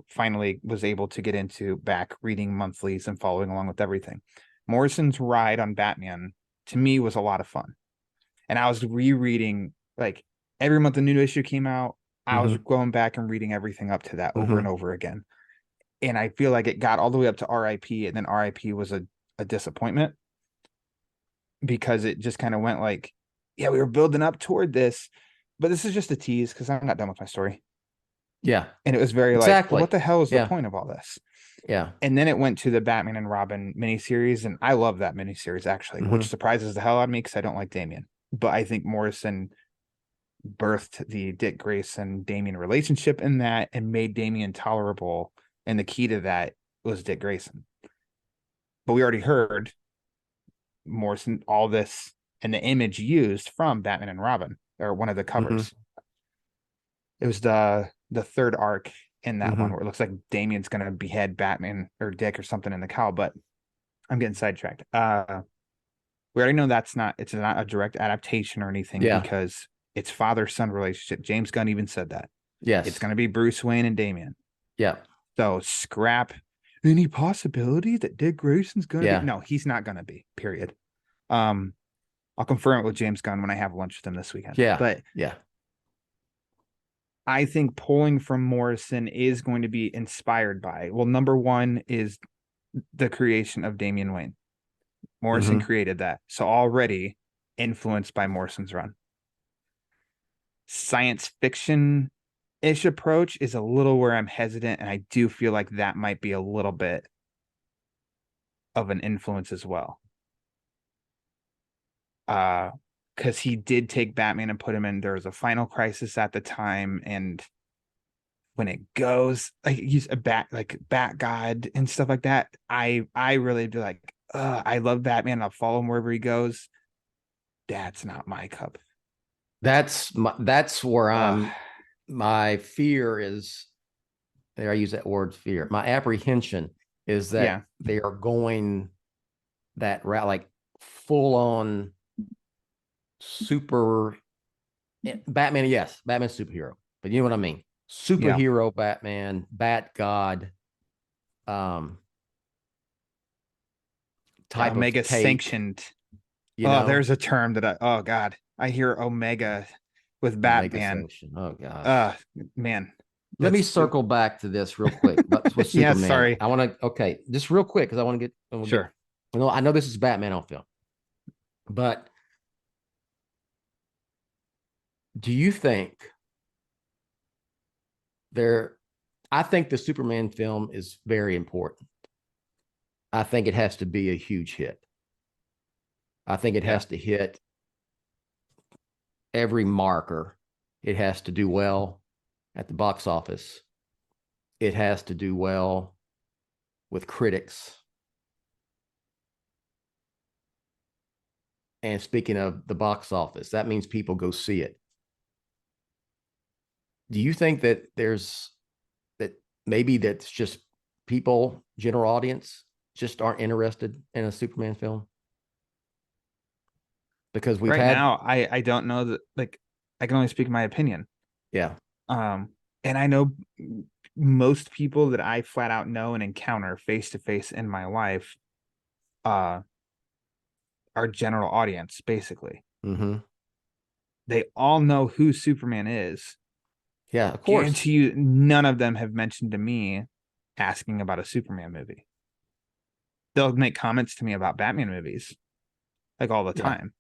Speaker 6: finally was able to get into back reading monthlies and following along with everything. Morrison's ride on Batman to me was a lot of fun. And I was rereading, like, every month a new issue came out. I was
Speaker 5: Hmm.
Speaker 6: going back and reading everything up to that over
Speaker 5: Hmm.
Speaker 6: and over again. And I feel like it got all the way up to RIP, and then RIP was a disappointment because it just kind of went like, yeah, we were building up toward this, but this is just a tease because I'm not done with my story.
Speaker 5: Yeah.
Speaker 6: And it was very like, well,
Speaker 5: Exactly.
Speaker 6: what the hell is the
Speaker 5: Yeah.
Speaker 6: point of all this?
Speaker 5: Yeah.
Speaker 6: And then it went to the Batman and Robin miniseries, and I love that miniseries actually,
Speaker 5: Hmm.
Speaker 6: which surprises the hell out of me because I don't like Damian. But I think Morrison birthed the Dick Grayson Damian relationship in that and made Damian tolerable. And the key to that was Dick Grayson. But we already heard Morrison, all this, and the image used from Batman and Robin, or one of the
Speaker 5: Hmm.
Speaker 6: covers. It was the third arc in that
Speaker 5: Hmm.
Speaker 6: one where it looks like Damian's gonna behead Batman or Dick or something in the cow, but I'm getting sidetracked. We already know it's not a direct adaptation or anything
Speaker 5: Yeah.
Speaker 6: because it's father-son relationship. James Gunn even said that. It's
Speaker 5: Yes.
Speaker 6: gonna be Bruce Wayne and Damian.
Speaker 5: Yeah.
Speaker 6: So scrap any possibility that Dick Grayson's gonna be.
Speaker 5: Yeah.
Speaker 6: No, he's not gonna be, period. I'll confirm it with James Gunn when I have lunch with him this weekend.
Speaker 5: Yeah.
Speaker 6: But
Speaker 5: Yeah.
Speaker 6: I think pulling from Morrison is going to be inspired by, well, number one is the creation of Damian Wayne. Morrison
Speaker 5: Hmm.
Speaker 6: created that. So already influenced by Morrison's run. Science fiction-ish approach is a little where I'm hesitant, and I do feel like that might be a little bit of an influence as well. Because he did take Batman and put him in, there was a final crisis at the time, and when it goes like he's a bat god and stuff like that, I really do like, I love Batman, I'll follow him wherever he goes. That's not my cup.
Speaker 5: That's where
Speaker 6: uh,
Speaker 5: my fear is. There, I use that word fear. My apprehension is
Speaker 6: yeah,
Speaker 5: that they are going that route, like full on super Batman. Yes, Batman's superhero, but you know what I mean?
Speaker 6: yeah.
Speaker 5: Superhero Batman, Bat God, um, type of
Speaker 6: Omega
Speaker 5: take.
Speaker 6: sanctioned.
Speaker 5: You
Speaker 6: Oh,
Speaker 5: know,
Speaker 6: there's a term that oh god, I hear Omega with
Speaker 5: Omega
Speaker 6: Batman.
Speaker 5: sanction. Oh gosh.
Speaker 6: uh Man,
Speaker 5: Let me
Speaker 6: let's
Speaker 5: circle back to this real quick. But with
Speaker 6: yeah,
Speaker 5: Superman,
Speaker 6: sorry.
Speaker 5: I want to just real quick because I want to get.
Speaker 6: Sure.
Speaker 5: I know this is Batman on film, but do you think there? I think the Superman film is very important. I think it has to be a huge hit. I think it
Speaker 6: Yeah.
Speaker 5: has to hit every marker. It has to do well at the box office. It has to do well with critics. And speaking of the box office, that means people go see it. Do you think that maybe that's just people, general audience, just aren't interested in a Superman film? Because we've
Speaker 6: Right
Speaker 5: had,
Speaker 6: now, I don't know that, like, I can only speak my opinion.
Speaker 5: yeah.
Speaker 6: And I know most people that I flat out know and encounter face to face in my life our general audience, basically.
Speaker 5: Mm-hmm.
Speaker 6: They all know who Superman is.
Speaker 5: Yeah, of course.
Speaker 6: Guarantee you, none of them have mentioned to me asking about a Superman movie. They'll make comments to me about Batman movies, like all the
Speaker 5: Yeah.
Speaker 6: time,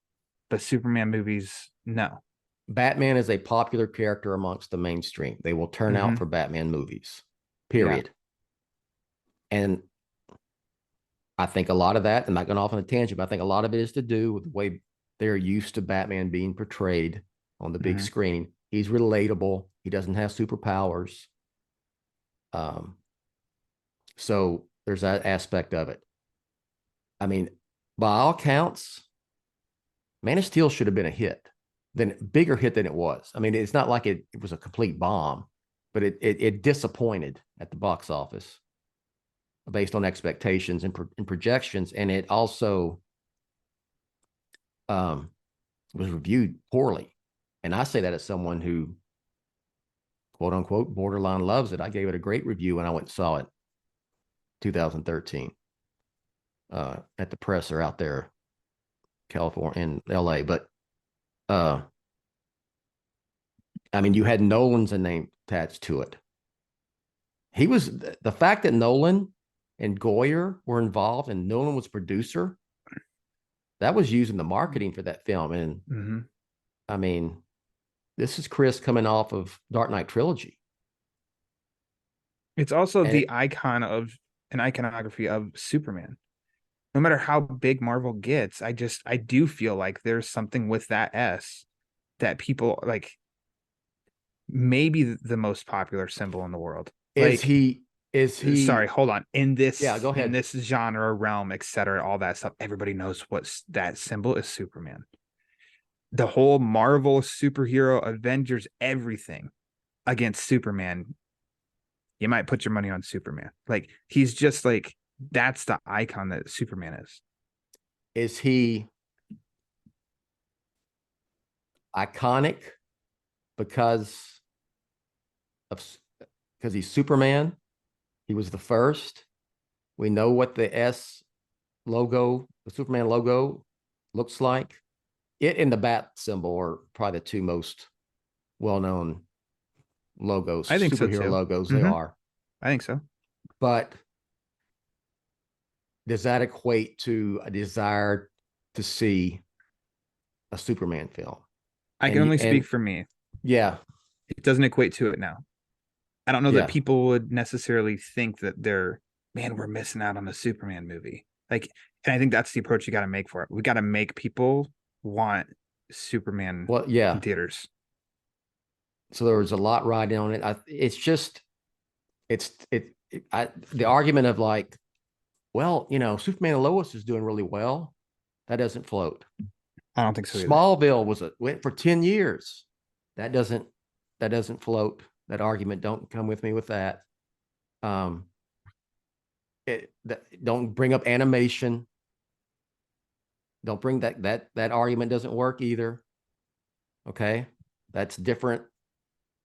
Speaker 6: but Superman movies, no.
Speaker 5: Batman is a popular character amongst the mainstream. They will turn out for Batman movies, period. Yeah. And I think a lot of that, I'm not going off on a tangent, but I think a lot of it is to do with the way they're used to Batman being portrayed on the big screen. He's relatable. He doesn't have superpowers. So there's that aspect of it. I mean, by all counts, Man of Steel should have been a hit, bigger hit than it was. I mean, it's not like it was a complete bomb, but it disappointed at the box office based on expectations and projections, and it also was reviewed poorly. And I say that as someone who, quote unquote, borderline loves it. I gave it a great review when I went and saw it 2013 at the presser out there, California, in LA. But I mean, you had Nolan's name attached to it. He was, the fact that Nolan and Goyer were involved and Nolan was producer, that was used in the marketing for that film. And I mean, this is Chris coming off of Dark Knight trilogy.
Speaker 6: It's also the icon of an iconography of Superman. No matter how big Marvel gets, I do feel like there's something with that S that people like. Maybe the most popular symbol in the world.
Speaker 5: Is he?
Speaker 6: Sorry, hold on. In this,
Speaker 5: go ahead.
Speaker 6: In this genre, realm, etc., all that stuff, everybody knows what that symbol is. Superman. The whole Marvel superhero, Avengers, everything against Superman. You might put your money on Superman. Like, he's just like, that's the icon that Superman is.
Speaker 5: Is he iconic because he's Superman? He was the first. We know what the S logo, the Superman logo, looks like. It and the bat symbol are probably the two most well-known logos.
Speaker 6: I think
Speaker 5: superhero
Speaker 6: so too.
Speaker 5: Logos. They are.
Speaker 6: I think so.
Speaker 5: But does that equate to a desire to see a Superman film?
Speaker 6: I can only speak for me.
Speaker 5: Yeah.
Speaker 6: It doesn't equate to it now. I don't know that people would necessarily think that we're missing out on a Superman movie. Like, and I think that's the approach you got to make for it. We got to make people want Superman in theaters.
Speaker 5: So there was a lot riding on it. The argument of like, well, Superman and Lois is doing really well. That doesn't float.
Speaker 6: I don't think so either.
Speaker 5: Smallville went for 10 years. That doesn't float. That argument, don't come with me with that. Don't bring up animation. Don't bring that argument doesn't work either. Okay, that's different.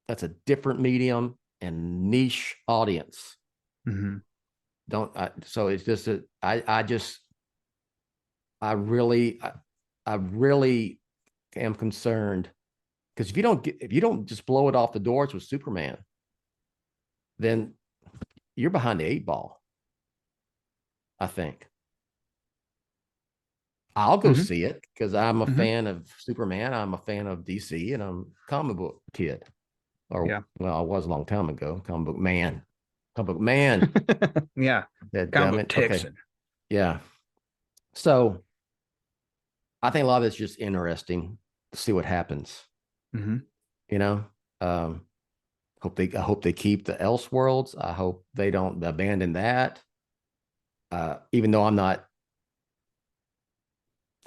Speaker 5: That's a different medium and niche audience. So it's just I really am concerned. Because if you don't just blow it off the doors with Superman, then you're behind the 8 ball. I think. I'll go see it because I'm a fan of Superman. I'm a fan of DC, and I'm a comic book kid. Well, I was a long time ago. Comic book man.
Speaker 6: Yeah.
Speaker 5: Comic book Texan. Okay. Yeah. So I think a lot of it's just interesting to see what happens. I hope they keep the Elseworlds. I hope they don't abandon that. Even though I'm not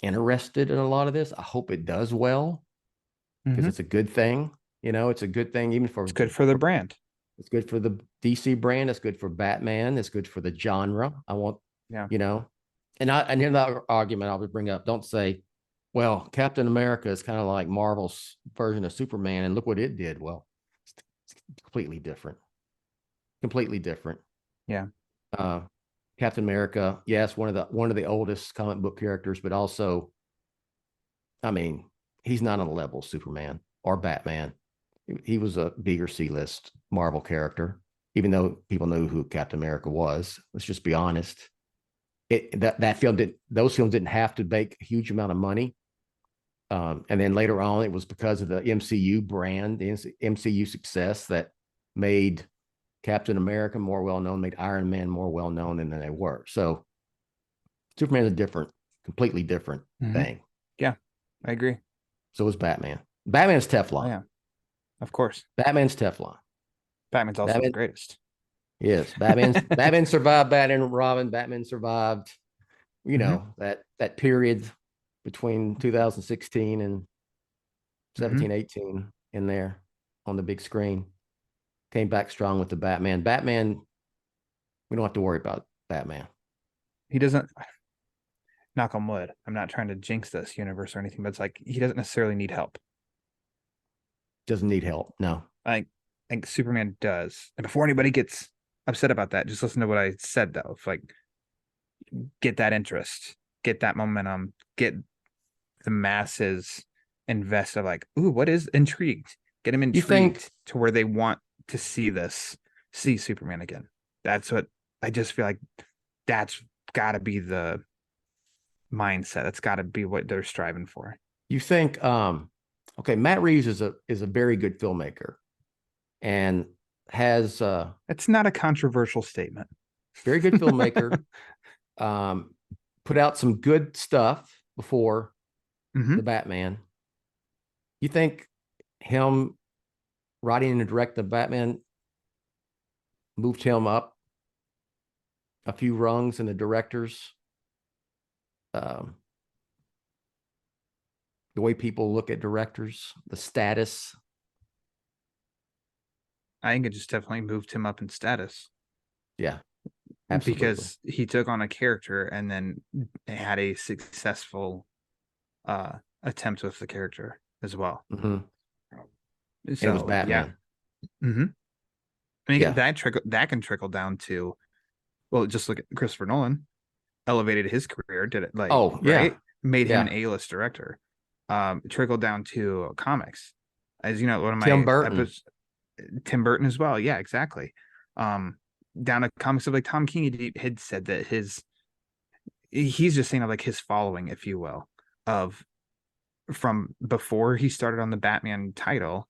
Speaker 5: interested in a lot of this, I hope it does well because it's a good thing. It's a good thing it's
Speaker 6: good for the brand.
Speaker 5: It's good for the DC brand. It's good for Batman. It's good for the genre. I want, and here's that argument I would bring up. Don't say, well, Captain America is kind of like Marvel's version of Superman, and look what it did. Well, it's completely different. Yeah. Captain America, yes, one of the oldest comic book characters, but also, I mean, he's not on the level of Superman or Batman. He was a B or C list Marvel character, even though people knew who Captain America was. Let's just be honest. Those films didn't have to make a huge amount of money. And then later on, it was because of the MCU brand, the MCU success that made Captain America more well known, made Iron Man more well known than they were. So Superman is a completely different thing.
Speaker 6: Yeah, I agree.
Speaker 5: So is Batman. Batman's Teflon.
Speaker 6: Oh, yeah, of course.
Speaker 5: Batman's Teflon.
Speaker 6: Batman's also the greatest.
Speaker 5: Yes, Batman survived Batman and Robin. Batman survived, that period between 2016 and 17, 18 in there on the big screen. Came back strong with the Batman. Batman, we don't have to worry about Batman.
Speaker 6: He doesn't, knock on wood, I'm not trying to jinx this universe or anything, but it's like he doesn't necessarily need help.
Speaker 5: Doesn't need help, no.
Speaker 6: I think Superman does. And before anybody gets upset about that, just listen to what I said, though. If, like, get that interest, get that momentum, get the masses invested, like, ooh, what is intrigued? Get them intrigued to where they want to see Superman again. That's what I just feel like. That's got to be the mindset. That's got to be what they're striving for.
Speaker 5: You think, okay, Matt Reeves is a very good filmmaker, and has
Speaker 6: it's not a controversial statement.
Speaker 5: Very good filmmaker. Put out some good stuff before the Batman. You think him writing and directing the Batman moved him up a few rungs in the directors? The way people look at directors, the status.
Speaker 6: I think it just definitely moved him up in status.
Speaker 5: Yeah, absolutely.
Speaker 6: Because he took on a character and then had a successful attempt with the character as well.
Speaker 5: So, it was Batman.
Speaker 6: Yeah. I mean, that can trickle down to, well, just look at Christopher Nolan. Elevated his career, did it? Like, right? Made him an A-list director. Trickled down to comics, as you know, one of my Tim Burton as well. Yeah, exactly. Down to comics of, like, Tom King had said that he's just saying, like, his following, if you will, of from before he started on the Batman title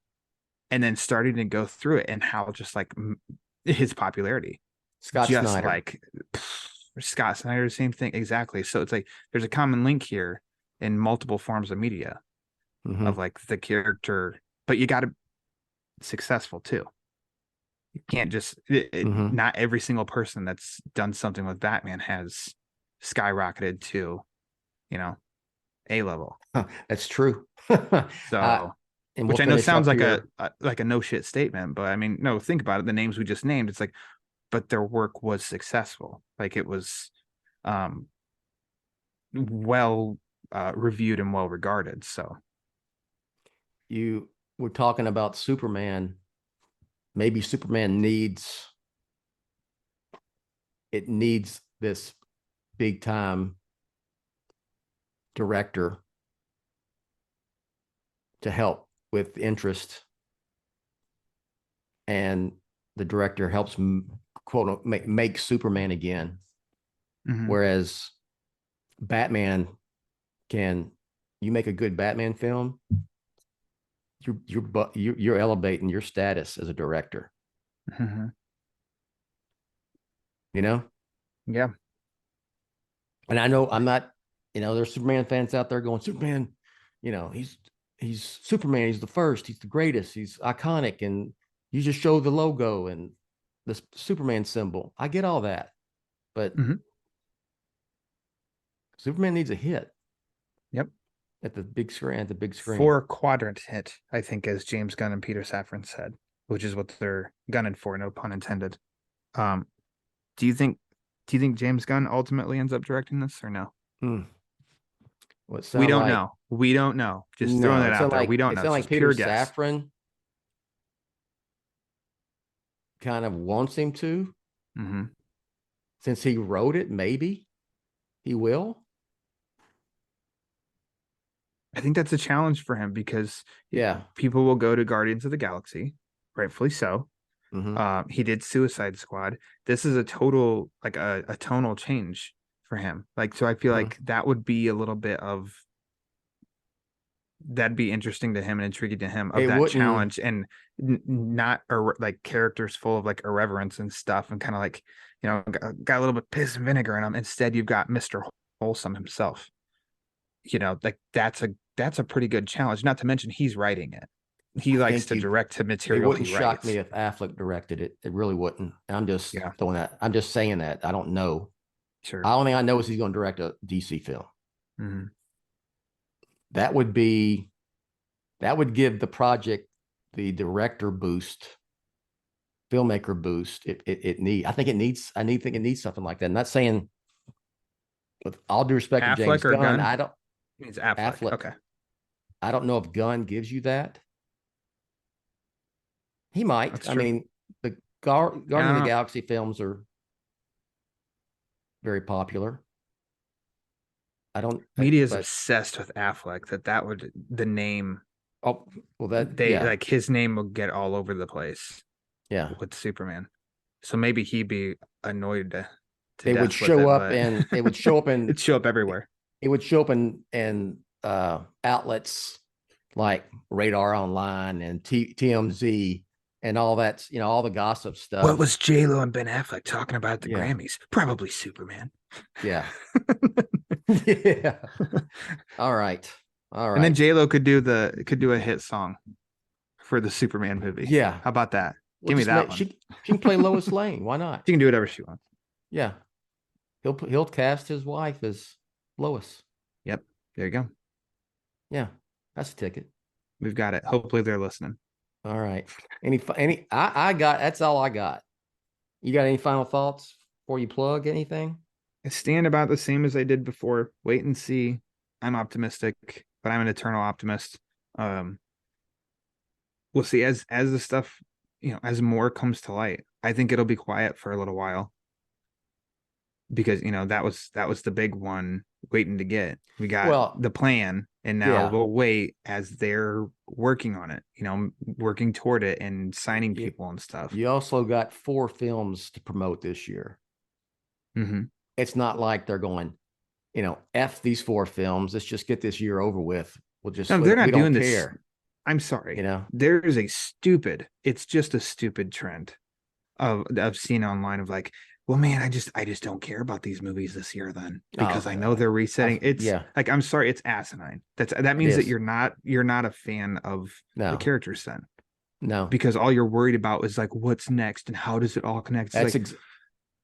Speaker 6: and then starting to go through it, and how just like his popularity.
Speaker 5: Scott Snyder.
Speaker 6: Like Scott Snyder, same thing. Exactly. So it's like there's a common link here in multiple forms of media of like the character, but you got to be successful too. You can't just not every single person that's done something with Batman has skyrocketed to, A level.
Speaker 5: That's true.
Speaker 6: So, which I know sounds like a no shit statement, but I mean, no, think about it. The names we just named, it's like, but their work was successful. Like, it was well reviewed and well regarded. So
Speaker 5: you were talking about Superman. Maybe Superman needs this big time director to help with interest, and the director helps quote make Superman again. Whereas Batman, you make a good Batman film, you're elevating your status as a director.
Speaker 6: Yeah.
Speaker 5: And I know I'm not, there's Superman fans out there going, Superman, he's Superman, he's the first, he's the greatest, he's iconic, and you just show the logo and the Superman symbol. I get all that, but Superman needs a hit.
Speaker 6: Yep.
Speaker 5: At the big screen.
Speaker 6: 4-quadrant hit, I think, as James Gunn and Peter Safran said, which is what they're gunning for, no pun intended. Do you think James Gunn ultimately ends up directing this or no?
Speaker 5: We don't know.
Speaker 6: We don't know. Just throwing that out there. We don't know.
Speaker 5: It's like Peter Safran kind of wants him to. Since he wrote it, maybe he will.
Speaker 6: I think that's a challenge for him because
Speaker 5: Yeah.
Speaker 6: people will go to Guardians of the Galaxy, rightfully so.
Speaker 5: Mhm.
Speaker 6: He did Suicide Squad. This is a total like a tonal change for him. Like, so I feel like that would be a little bit of that'd be interesting to him and intriguing to him of
Speaker 5: It
Speaker 6: that
Speaker 5: wouldn't-
Speaker 6: challenge and not like characters full of like irreverence and stuff and kind of like, you know, got a little bit piss and vinegar in them. Instead, you've got Mr. Wholesome himself. You know, like that's a pretty good challenge. Not to mention he's writing it. He likes to direct to
Speaker 5: It
Speaker 6: material
Speaker 5: wouldn't
Speaker 6: he
Speaker 5: shock
Speaker 6: writes.
Speaker 5: me if Affleck directed it. It really wouldn't. I'm just
Speaker 6: Yeah.
Speaker 5: throwing that. I'm just saying that. I don't know.
Speaker 6: Sure.
Speaker 5: The only thing I know is he's going to direct a DC film.
Speaker 6: Mhm.
Speaker 5: That would give the project the director boost, filmmaker boost. I think it needs something like that. I'm not saying, with all due respect to James
Speaker 6: Affleck or
Speaker 5: Gunn,
Speaker 6: Gunn?
Speaker 5: I don't.
Speaker 6: It's Affleck. Okay.
Speaker 5: I don't know if Gunn gives you that. He might.
Speaker 6: That's
Speaker 5: I
Speaker 6: true.
Speaker 5: mean, the Guardian of
Speaker 6: Yeah.
Speaker 5: the Galaxy films are very popular. I don't.
Speaker 6: Media is
Speaker 5: but-
Speaker 6: obsessed with Affleck. That would the name.
Speaker 5: Oh, well, that
Speaker 6: They
Speaker 5: yeah,
Speaker 6: like his name will get all over the place
Speaker 5: yeah.
Speaker 6: with Superman. So maybe he'd be annoyed to
Speaker 5: It
Speaker 6: death
Speaker 5: would
Speaker 6: with
Speaker 5: show
Speaker 6: it,
Speaker 5: up
Speaker 6: but
Speaker 5: and it would show up in
Speaker 6: it'd show up everywhere.
Speaker 5: it would show up in outlets like Radar Online and TMZ and all that, all the gossip stuff.
Speaker 6: What was J-Lo and Ben Affleck talking about at the
Speaker 5: Yeah.
Speaker 6: Grammys? Probably Superman.
Speaker 5: Yeah. Yeah. All right.
Speaker 6: And then J-Lo could do a hit song for the Superman movie.
Speaker 5: Yeah.
Speaker 6: How about that?
Speaker 5: We'll
Speaker 6: Give me
Speaker 5: just
Speaker 6: that one.
Speaker 5: She can play Lois Lane. Why not?
Speaker 6: She can do whatever she wants.
Speaker 5: Yeah. He'll cast his wife as Lois.
Speaker 6: Yep. There you go.
Speaker 5: Yeah. That's a ticket.
Speaker 6: We've got it. Hopefully they're listening.
Speaker 5: All right. I got, that's all I got. You got any final thoughts before you plug anything?
Speaker 6: I stand about the same as I did before. Wait and see. I'm optimistic, but I'm an eternal optimist. We'll see as the stuff, as more comes to light. I think it'll be quiet for a little while because that was the big one waiting to get. We got the plan, and now we'll wait as they're working on it. Working toward it and signing people and stuff.
Speaker 5: You also got 4 films to promote this year.
Speaker 6: Mm-hmm.
Speaker 5: It's not like they're going, F these 4 films. Let's just get this year over with. We'll just.
Speaker 6: No, they're not doing this.
Speaker 5: Care.
Speaker 6: I'm sorry. There's it's just a stupid trend of seeing online of like, well, man, I just don't care about these movies this year then because I know they're resetting. Like, I'm sorry, it's asinine. That means that you're not a fan of the characters then.
Speaker 5: No,
Speaker 6: because all you're worried about is like what's next and how does it all connect.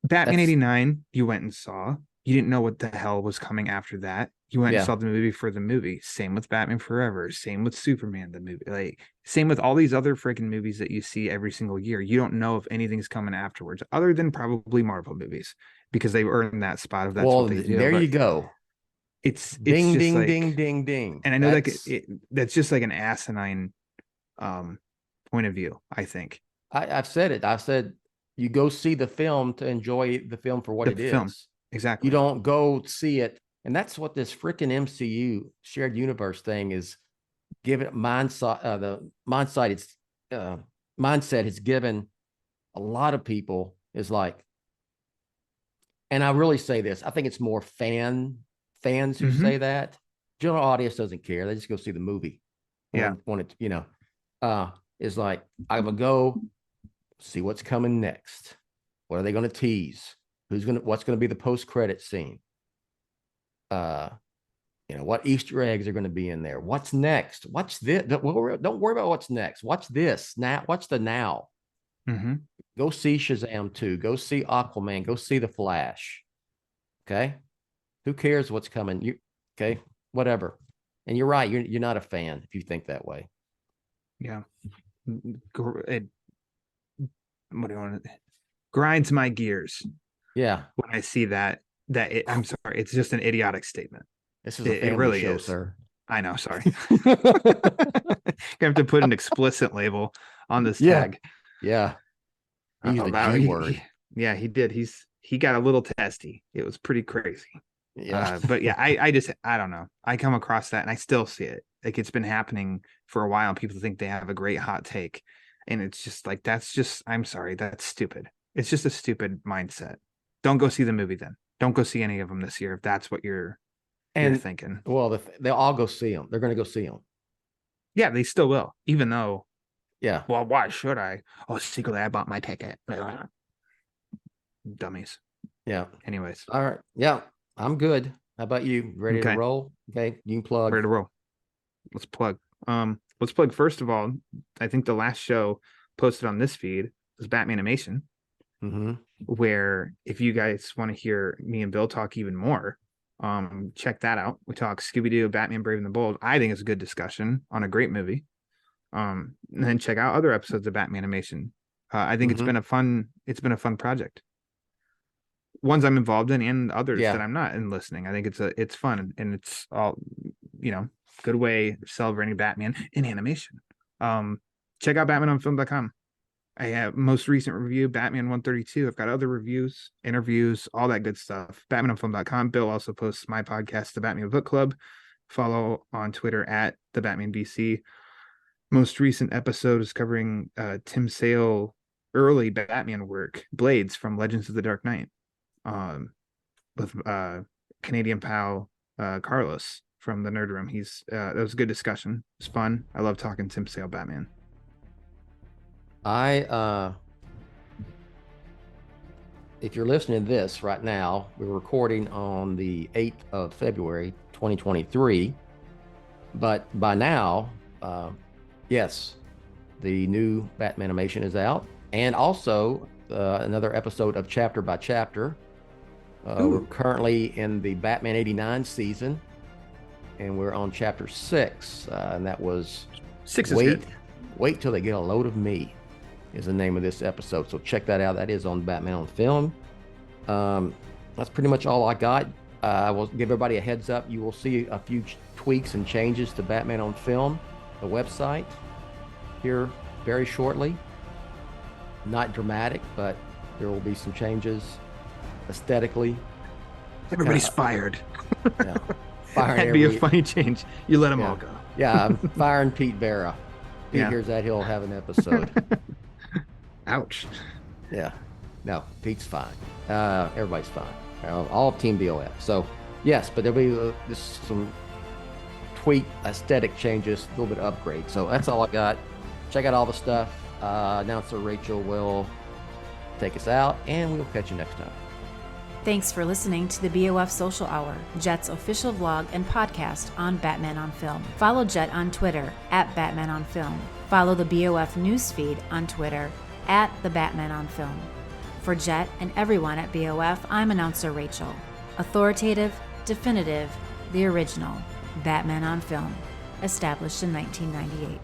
Speaker 6: Batman 89, you went and saw. You didn't know what the hell was coming after that. You went and saw the movie for the movie. Same with Batman Forever. Same with Superman, the movie. Like, same with all these other freaking movies that you see every single year. You don't know if anything's coming afterwards, other than probably Marvel movies, because they've earned that spot of that's what they do.
Speaker 5: There you go.
Speaker 6: It's
Speaker 5: ding,
Speaker 6: just
Speaker 5: ding,
Speaker 6: like,
Speaker 5: ding, ding, ding.
Speaker 6: And I know that's just like an asinine point of view, I think.
Speaker 5: I've said it. I've said you go see the film to enjoy the film for what it is.
Speaker 6: Exactly.
Speaker 5: You don't go see it. And that's what this freaking MCU shared universe thing is giving mindset. The mindset has given a lot of people is like, and I really say this, I think it's more fans who say that. General audience doesn't care. They just go see the movie. When it, is like, I'm gonna go see what's coming next. What are they going to tease? What's going to be the post-credit scene? What Easter eggs are going to be in there? What's next? What's this? Don't worry about what's next. Watch this now. Watch the now.
Speaker 6: Mm-hmm.
Speaker 5: Go see Shazam 2. Go see Aquaman. Go see The Flash. Okay. Who cares what's coming? Okay. Whatever. And you're right. You're not a fan if you think that way.
Speaker 6: Yeah. What do you want to? Grinds my gears.
Speaker 5: Yeah.
Speaker 6: When I see that I'm sorry, it's just an idiotic statement.
Speaker 5: This is a family
Speaker 6: really
Speaker 5: show,
Speaker 6: is.
Speaker 5: sir.
Speaker 6: I know, sorry. You have to put an explicit label on this tag.
Speaker 5: Yeah. He used the G word.
Speaker 6: He did. He's he got a little testy. It was pretty crazy.
Speaker 5: Yeah.
Speaker 6: But yeah, I don't know. I come across that and I still see it. Like, it's been happening for a while. People think they have a great hot take. And it's just like, I'm sorry, that's stupid. It's just a stupid mindset. Don't go see the movie then. Don't go see any of them this year if that's what you're thinking.
Speaker 5: Well, they'll all go see them. They're going to go see them.
Speaker 6: Yeah, they still will, even though.
Speaker 5: Yeah.
Speaker 6: Well, why should I? Oh, secretly, I bought my ticket. Dummies.
Speaker 5: Yeah.
Speaker 6: Anyways.
Speaker 5: All right. Yeah, I'm good. How about you? Ready to roll? Okay, you can plug.
Speaker 6: Ready to roll. Let's plug. Let's plug first of all. I think the last show posted on this feed was Batman Animation.
Speaker 5: Mm-hmm.
Speaker 6: Where if you guys want to hear me and Bill talk even more, check that out. We talk Scooby-Doo, Batman Brave and the Bold. I think it's a good discussion on a great movie. And then check out other episodes of Batman Animation. I think it's been a fun project. Ones I'm involved in and others that I'm not in listening. I think it's fun, and it's all, good way of celebrating Batman in animation. Check out batmanonfilm.com. I have most recent review, Batman 132. I've got other reviews, interviews, all that good stuff. BatmanOnFilm.com. Bill also posts my podcast, The Batman Book Club. Follow on Twitter at The Batman BC. Most recent episode is covering Tim Sale early Batman work, Blades from Legends of the Dark Knight, with Canadian pal Carlos from the Nerd Room. That was a good discussion. It was fun. I love talking Tim Sale Batman.
Speaker 5: If you're listening to this right now, we're recording on the 8th of February, 2023. But by now, yes, the new Batman animation is out. And also another episode of Chapter by Chapter. We're currently in the Batman 89 season. And we're on chapter 6. And that was
Speaker 6: 6 is good.
Speaker 5: Wait till they get a load of me. Is the name of this episode. So check that out. That is on Batman on Film. That's pretty much all I got. I will give everybody a heads up. You will see a few tweaks and changes to Batman on Film, the website, here very shortly. Not dramatic, but there will be some changes aesthetically.
Speaker 6: Everybody's fired.
Speaker 5: Yeah, firing.
Speaker 6: That'd be a funny change. You let them all go.
Speaker 5: Yeah, I'm firing Pete Vera. Pete hears that, he'll have an episode.
Speaker 6: Ouch.
Speaker 5: Yeah. No, Pete's fine. Everybody's fine. All of Team BOF. So, yes, but there'll be just some tweak aesthetic changes, a little bit of upgrade. So that's all I got. Check out all the stuff. Announcer Rachel will take us out, and we'll catch you next time.
Speaker 7: Thanks for listening to the BOF Social Hour, Jett's official vlog and podcast on Batman on Film. Follow Jett on Twitter at Batman on Film. Follow the BOF newsfeed on Twitter at The Batman on Film. For Jett and everyone at BOF, I'm announcer Rachel. Authoritative, definitive, the original, Batman on Film, established in 1998.